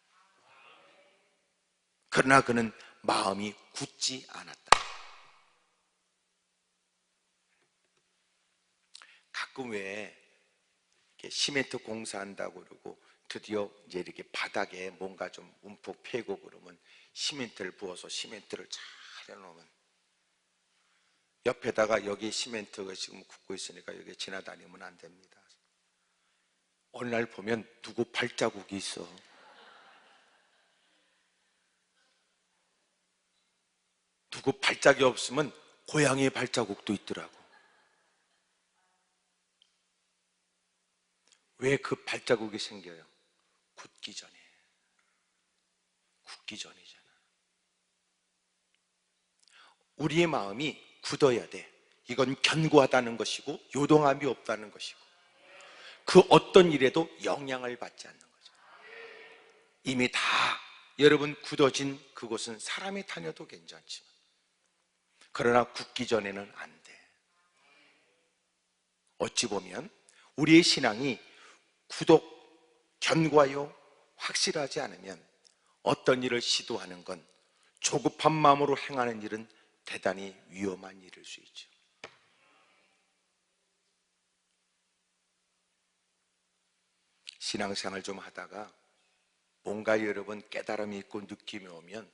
그러나 그는 마음이 굳지 않았다. 가끔 왜 이렇게 시멘트 공사한다고 그러고 드디어 이제 이렇게 바닥에 뭔가 좀 움푹 패고 그러면 시멘트를 부어서 시멘트를 잘 해놓으면 옆에다가 여기 시멘트가 지금 굳고 있으니까 여기 지나다니면 안 됩니다. 어느 날 보면 누구 발자국이 있어. 누구 발자국이 없으면 고양이의 발자국도 있더라고. 왜 그 발자국이 생겨요? 굳기 전에. 굳기 전이잖아. 우리의 마음이 굳어야 돼. 이건 견고하다는 것이고 요동함이 없다는 것이고 그 어떤 일에도 영향을 받지 않는 거죠. 이미 다 여러분 굳어진 그곳은 사람이 다녀도 괜찮지만 그러나 굳기 전에는 안 돼. 어찌 보면 우리의 신앙이 견고하여 확실하지 않으면 어떤 일을 시도하는 건 조급한 마음으로 행하는 일은 대단히 위험한 일일 수 있죠. 신앙생활 좀 하다가 뭔가 여러분 깨달음이 있고 느낌이 오면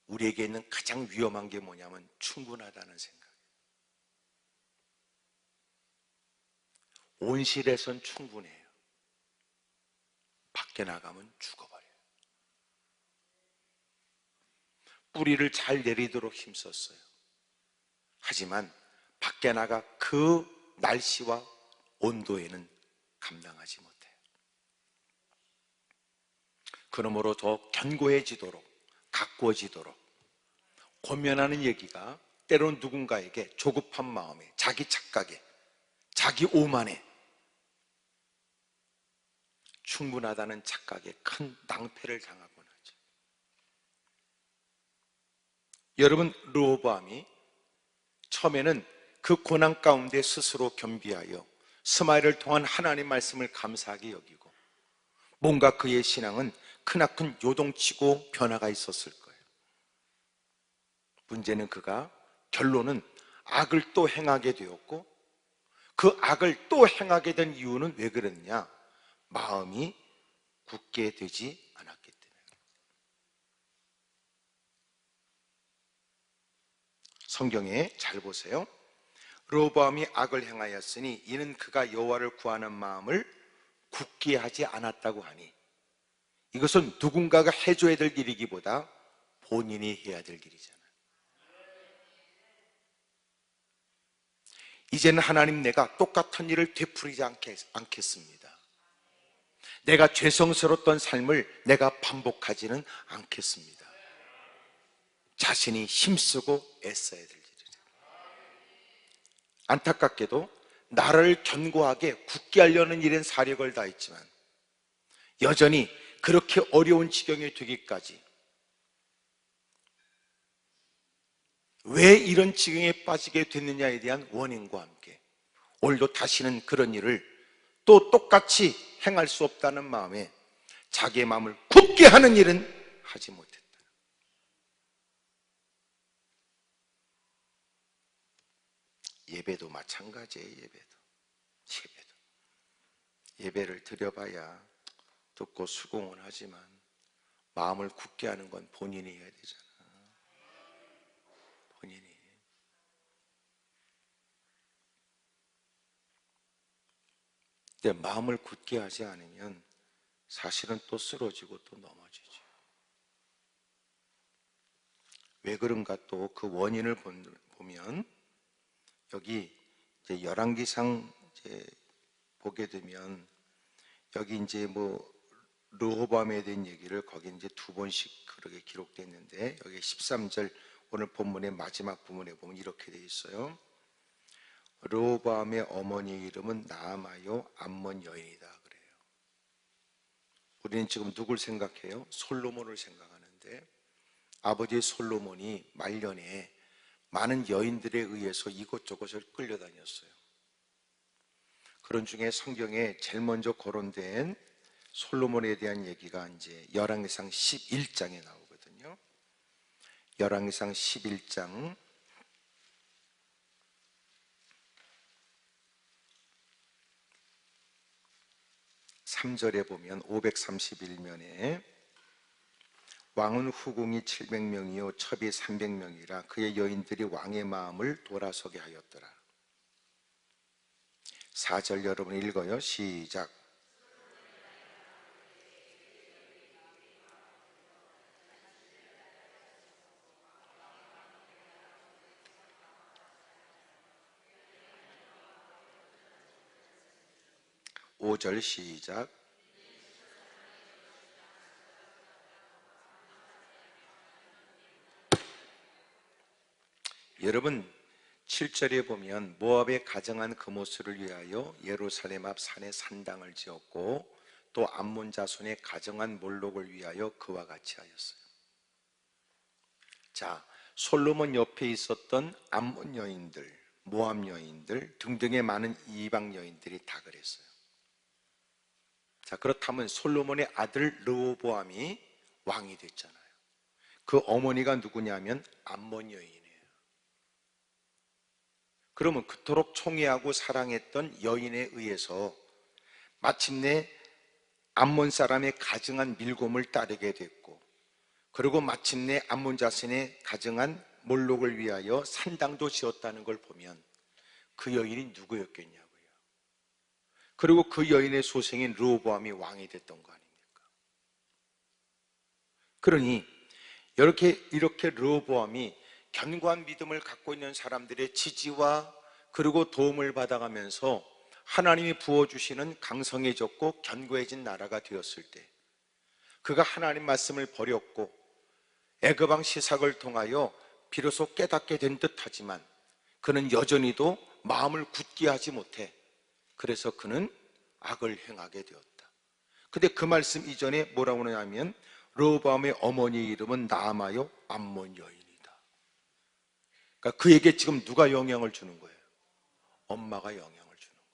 우리에게 있는 가장 위험한 게 뭐냐면 충분하다는 생각. 온실에선 충분해요. 밖에 나가면 죽어버려요. 뿌리를 잘 내리도록 힘썼어요. 하지만 밖에 나가 그 날씨와 온도에는 감당하지 못해요. 그러므로 더 견고해지도록, 가꾸어지도록 권면하는 얘기가 때론 누군가에게 조급한 마음에, 자기 착각에, 자기 오만에, 충분하다는 착각에 큰 낭패를 당하곤 하죠. 여러분, 르호보암이 처음에는 그 고난 가운데 스스로 겸비하여 스마일을 통한 하나님 말씀을 감사하게 여기고 뭔가 그의 신앙은 크나큰 요동치고 변화가 있었을 거예요. 문제는 그가 결론은 악을 또 행하게 되었고 그 악을 또 행하게 된 이유는 왜 그랬냐? 마음이 굳게 되지 않았기 때문에. 성경에 잘 보세요. 르호보암이 악을 행하였으니 이는 그가 여호와를 구하는 마음을 굳게 하지 않았다고 하니 이것은 누군가가 해줘야 될 일이기보다 본인이 해야 될 일이잖아요. 이제는 하나님, 내가 똑같은 일을 되풀이지 않겠습니다. 내가 죄성스러웠던 삶을 내가 반복하지는 않겠습니다. 자신이 힘쓰고 애써야 될 일이죠. 안타깝게도 나를 견고하게 굳게 하려는 일엔 사력을 다했지만 여전히 그렇게 어려운 지경에 되기까지 왜 이런 지경에 빠지게 됐느냐에 대한 원인과 함께 오늘도 다시는 그런 일을 또 똑같이 행할 수 없다는 마음에 자기의 마음을 굳게 하는 일은 하지 못했다. 예배도 마찬가지예요. 예배를 드려봐야 듣고 수긍은 하지만 마음을 굳게 하는 건 본인이 해야 되잖아. 본인이. 근데 마음을 굳게 하지 않으면 사실은 또 쓰러지고 또 넘어지죠. 왜 그런가 또 그 원인을 보면 여기 이제 열왕기상 이제 보게 되면 여기 이제 뭐 르호보암에 대한 얘기를 거기 이제 두 번씩 그렇게 기록되어 있는데 여기 13절 오늘 본문의 마지막 부분에 보면 이렇게 되어 있어요. 르호보암의 어머니 이름은 나아마요 암몬 여인이다 그래요. 우리는 지금 누굴 생각해요? 솔로몬을 생각하는데, 아버지 솔로몬이 말년에 많은 여인들에 의해서 이곳저곳을 끌려다녔어요. 그런 중에 성경에 제일 먼저 거론된 솔로몬에 대한 얘기가 이제 열왕기상 11장에 나오거든요. 열왕기상 11장 3절에 보면 531면에 왕은 후궁이 700명이요 첩이 300명이라 그의 여인들이 왕의 마음을 돌아서게 하였더라. 4절 여러분 읽어요. 시작. 오 절 시작. 여러분 7절에 보면 모압의 가정한 금오스를 위하여 예루살렘 앞 산에 산당을 지었고 또 암몬 자손의 가정한 몰록을 위하여 그와 같이 하였어요. 자, 솔로몬 옆에 있었던 암몬 여인들, 모압 여인들 등등의 많은 이방 여인들이 다 그랬어요. 자, 그렇다면 솔로몬의 아들 르호보암이 왕이 됐잖아요. 그 어머니가 누구냐면 암몬 여인이에요. 그러면 그토록 총애하고 사랑했던 여인에 의해서 마침내 암몬 사람의 가증한 밀곰을 따르게 됐고, 그리고 마침내 암몬 자손의 가증한 몰록을 위하여 산당도 지었다는 걸 보면 그 여인이 누구였겠냐고요. 그리고 그 여인의 소생인 르호보암이 왕이 됐던 거 아닙니까? 그러니 이렇게 르호보암이 견고한 믿음을 갖고 있는 사람들의 지지와 그리고 도움을 받아가면서 하나님이 부어주시는 강성해졌고 견고해진 나라가 되었을 때, 그가 하나님 말씀을 버렸고 애굽왕 시삭을 통하여 비로소 깨닫게 된 듯하지만 그는 여전히도 마음을 굳게 하지 못해. 그래서 그는 악을 행하게 되었다. 근데 그 말씀 이전에 뭐라고 하냐면 르호보암의 어머니 이름은 나아마요 암몬 여인이다. 그러니까 그에게 지금 누가 영향을 주는 거예요? 엄마가 영향을 주는 거예요.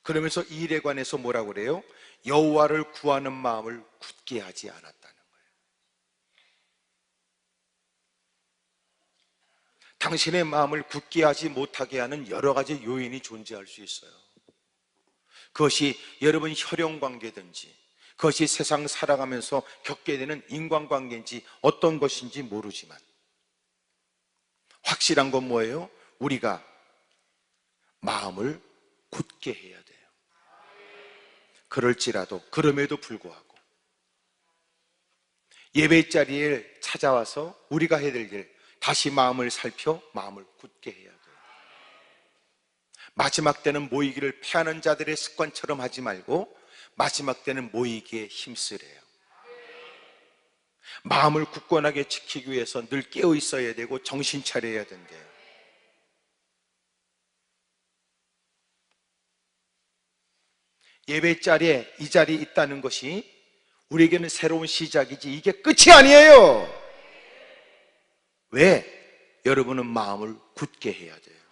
그러면서 이 일에 관해서 뭐라고 그래요? 여호와를 구하는 마음을 굳게 하지 않았다는 거예요. 당신의 마음을 굳게 하지 못하게 하는 여러 가지 요인이 존재할 수 있어요. 그것이 여러분 혈연관계든지 그것이 세상 살아가면서 겪게 되는 인간관계인지 어떤 것인지 모르지만 확실한 건 뭐예요? 우리가 마음을 굳게 해야 돼요. 그럼에도 불구하고 예배 자리에 찾아와서 우리가 해야 될 일, 다시 마음을 살펴 마음을 굳게 해야 돼요. 마지막 때는 모이기를 패하는 자들의 습관처럼 하지 말고 마지막 때는 모이기에 힘쓰래요. 마음을 굳건하게 지키기 위해서 늘 깨어 있어야 되고 정신 차려야 된대요. 예배 자리에 이 자리에 있다는 것이 우리에게는 새로운 시작이지 이게 끝이 아니에요. 왜? 여러분은 마음을 굳게 해야 돼요.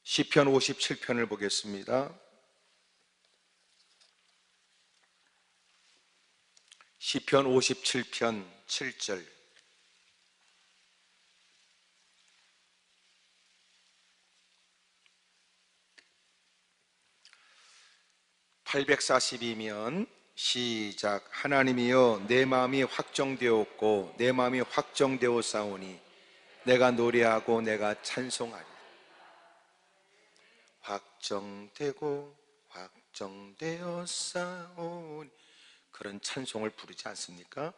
시편 57편을 보겠습니다. 시편 57편 7절. (842면) 시작. 하나님이여 내 마음이 확정되었고 내 마음이 확정되었사오니 내가 노래하고 내가 찬송하리. 확정되었사오니, 그런 찬송을 부르지 않습니까?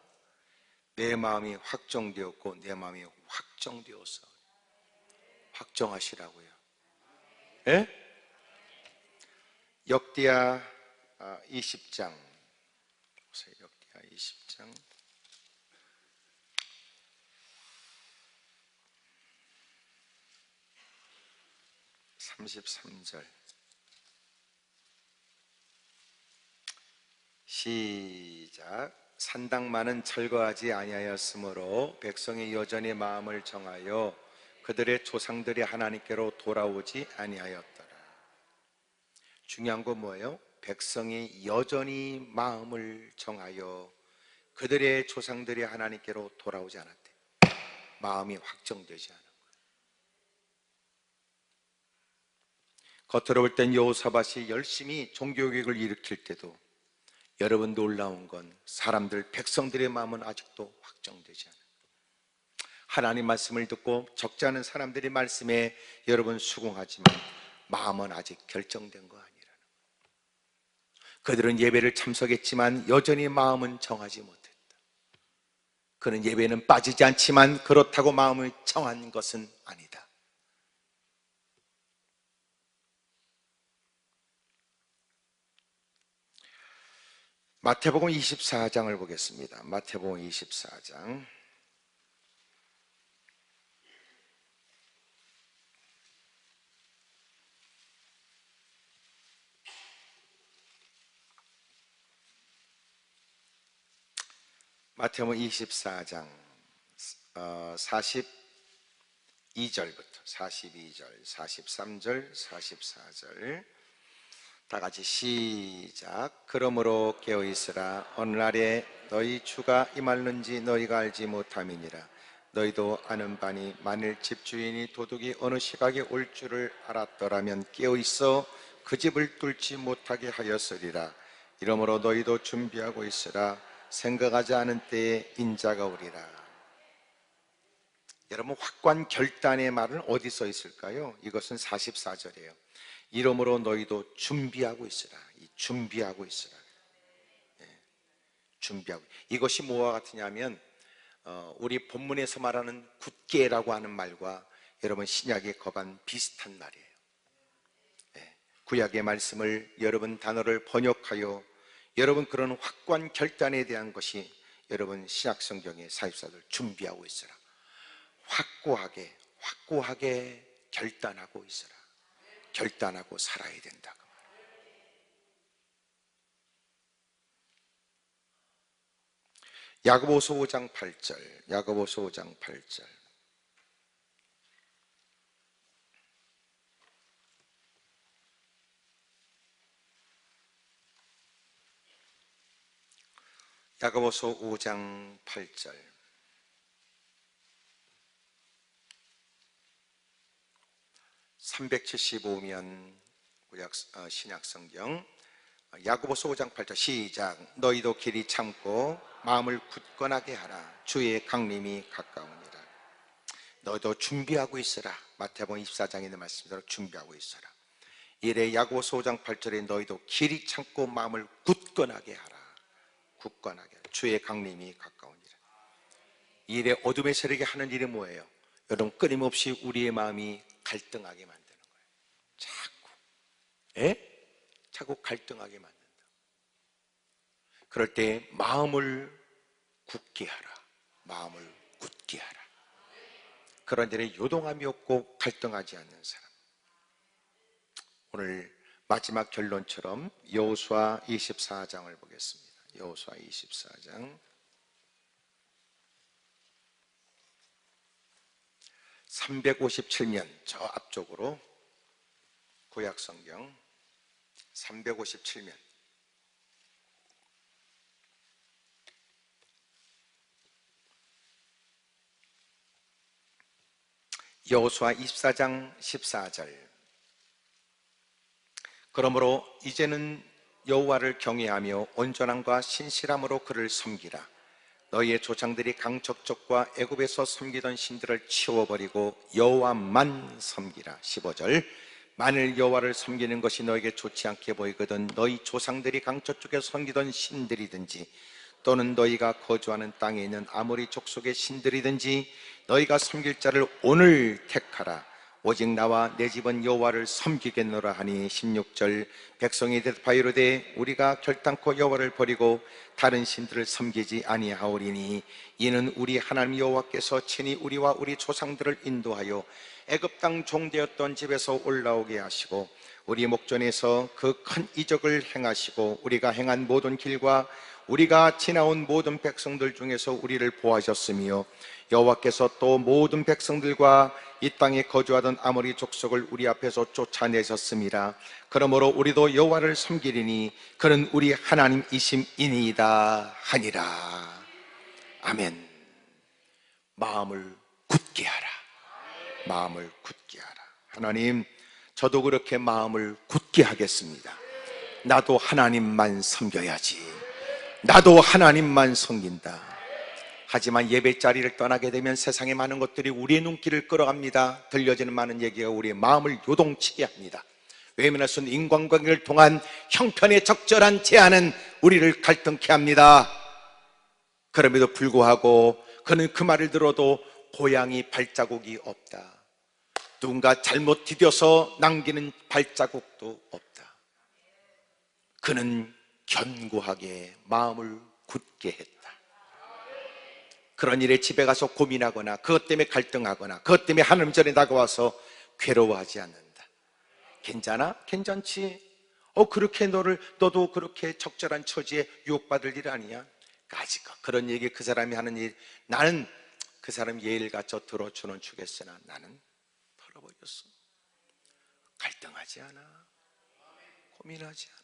내 마음이 확정되었고 내 마음이 확정되었사오니. 확정하시라고요. 예? 역대하 20장 보세요. 역대하 20장 33절 시작. 산당만은 철거하지 아니하였으므로 백성이 여전히 마음을 정하여 그들의 조상들이 하나님께로 돌아오지 아니하였더라. 중요한 건 뭐예요? 백성이 여전히 마음을 정하여 그들의 조상들이 하나님께로 돌아오지 않았대. 마음이 확정되지 않은 거예요. 겉으로 볼 땐 여호사밧이 열심히 종교개혁을 일으킬 때도 여러분 놀라운 건 사람들, 백성들의 마음은 아직도 확정되지 않아요. 하나님 말씀을 듣고 적지 않은 사람들이 말씀에 여러분 수긍하지만 마음은 아직 결정된 거 아니라는 거예요. 그들은 예배를 참석했지만 여전히 마음은 정하지 못했다. 그는 예배는 빠지지 않지만 그렇다고 마음을 정한 것은 아니다. 마태복음 24장을 보겠습니다. 마태복음 24장 42절부터 42절, 43절, 44절 다 같이 시작. 그러므로 깨어 있으라. 어느 날에 너희 주가 임할는지 너희가 알지 못함이니라. 너희도 아는 바니 만일 집주인이 도둑이 어느 시각에 올 줄을 알았더라면 깨어 있어 그 집을 뚫지 못하게 하였으리라. 이러므로 너희도 준비하고 있으라. 생각하지 않은 때에 인자가 오리라. 여러분, 확고한 결단의 말은 어디 써 있을까요? 이것은 44절이에요. 이러므로 너희도 준비하고 있으라. 이 준비하고 있으라. 준비하고. 이것이 뭐와 같으냐면 우리 본문에서 말하는 굳게라고 하는 말과 여러분 신약의 거반 비슷한 말이에요. 구약의 말씀을 여러분 단어를 번역하여 여러분 그런 확고한 결단에 대한 것이 여러분 신약 성경의 44절 준비하고 있으라. 확고하게 결단하고 있으라. 결단하고 살아야 된다. 야고보서 5장 8절. 야고보서 5장 8절. 야고보서 5장 8절. 375면 신약 성경 야고보서 5장 8절 시작. 너희도 길이 참고 마음을 굳건하게 하라. 주의 강림이 가까우니라. 너희도 준비하고 있으라. 마태복음 24장에 있는 말씀대로 준비하고 있으라. 이래 야고보서 5장 8절에 너희도 길이 참고 마음을 굳건하게 하라. 굳건하게 하라. 주의 강림이 가까우니라. 이래 어둠의 세력이 하는 일이 뭐예요? 여러분, 끊임없이 우리의 마음이 갈등하게 만드는 거예요. 자꾸 갈등하게 만든다. 그럴 때 마음을 굳게 하라. 마음을 굳게 하라. 그런 일에 요동함이 없고 갈등하지 않는 사람. 오늘 마지막 결론처럼 여호수아 24장을 보겠습니다. 여호수아 24장 357면 저 앞쪽으로 구약성경 357면 여호수아 24장 14절. 그러므로 이제는 여호와를 경외하며 온전함과 신실함으로 그를 섬기라. 너희의 조상들이 강척족과 애굽에서 섬기던 신들을 치워버리고 여호와만 섬기라. 15절. 만일 여호와를 섬기는 것이 너에게 좋지 않게 보이거든 너희 조상들이 강척족에 섬기던 신들이든지 또는 너희가 거주하는 땅에 있는 아모리 족속의 신들이든지 너희가 섬길 자를 오늘 택하라. 오직 나와 내 집은 여호와를 섬기겠노라 하니 16절 백성이 대답하이로되 우리가 결단코 여호와를 버리고 다른 신들을 섬기지 아니하오리니 이는 우리 하나님 여호와께서 친히 우리와 우리 조상들을 인도하여 애굽 땅 종되었던 집에서 올라오게 하시고 우리 목전에서 그 큰 이적을 행하시고 우리가 행한 모든 길과 우리가 지나온 모든 백성들 중에서 우리를 보호하셨으며 여호와께서 또 모든 백성들과 이 땅에 거주하던 아모리 족속을 우리 앞에서 쫓아내셨습니다. 그러므로 우리도 여호와를 섬기리니 그는 우리 하나님이심이니이다 하니라. 아멘. 마음을 굳게 하라. 마음을 굳게 하라. 하나님, 저도 그렇게 마음을 굳게 하겠습니다. 나도 하나님만 섬겨야지. 나도 하나님만 섬긴다. 하지만 예배 자리를 떠나게 되면 세상의 많은 것들이 우리의 눈길을 끌어갑니다. 들려지는 많은 얘기가 우리의 마음을 요동치게 합니다. 외면할 수 있는 인간관계를 통한 형편의 적절한 제한은 우리를 갈등케 합니다. 그럼에도 불구하고 그는 그 말을 들어도 고양이 발자국이 없다. 누군가 잘못 디뎌서 남기는 발자국도 없다. 그는 견고하게 마음을 굳게 했다. 그런 일에 집에 가서 고민하거나 그것 때문에 갈등하거나 그것 때문에 하나님 전에 다가와서 괴로워하지 않는다. 괜찮아? 괜찮지? 그렇게 너도 그렇게 적절한 처지에 유혹받을 일 아니야? 까짓거 그런 얘기 그 사람이 하는 일, 나는 그 사람 예의를 갖춰 들어주는 주겠으나 나는 털어버렸어. 갈등하지 않아. 고민하지 않아.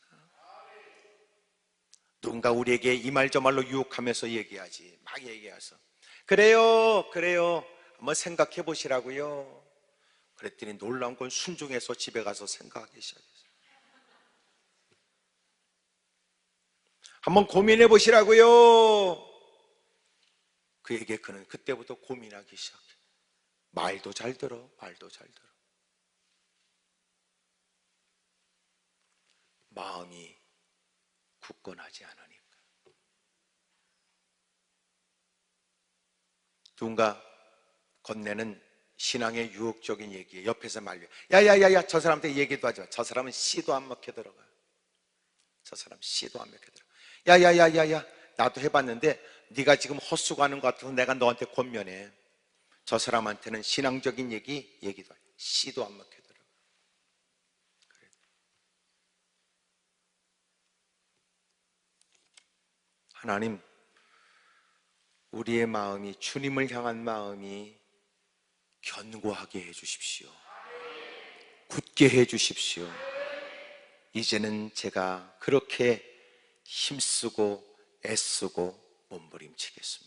누군가 우리에게 이 말 저 말로 유혹하면서 얘기하지. 막 얘기해서 그래요 한번 생각해 보시라고요. 그랬더니 놀라운 건 순종해서 집에 가서 생각하기 시작했어요. 한번 고민해 보시라고요. 그에게 그는 그때부터 고민하기 시작해. 말도 잘 들어. 마음이 굳건하지 않으니까. 누군가 건네는 신앙의 유혹적인 얘기에 옆에서 말려. 야야야야, 저 사람한테 얘기도 하지 마. 저 사람은 씨도 안 먹혀 들어가. 저 사람 씨도 안 먹혀 들어가. 야야야야야, 나도 해봤는데 네가 지금 헛수고하는 것 같아서 내가 너한테 권면해. 저 사람한테는 신앙적인 얘기도 하지. 씨도 안 먹혀 들어가. 하나님, 우리의 마음이, 주님을 향한 마음이 견고하게 해주십시오. 굳게 해주십시오. 이제는 제가 그렇게 힘쓰고 애쓰고 몸부림치겠습니다.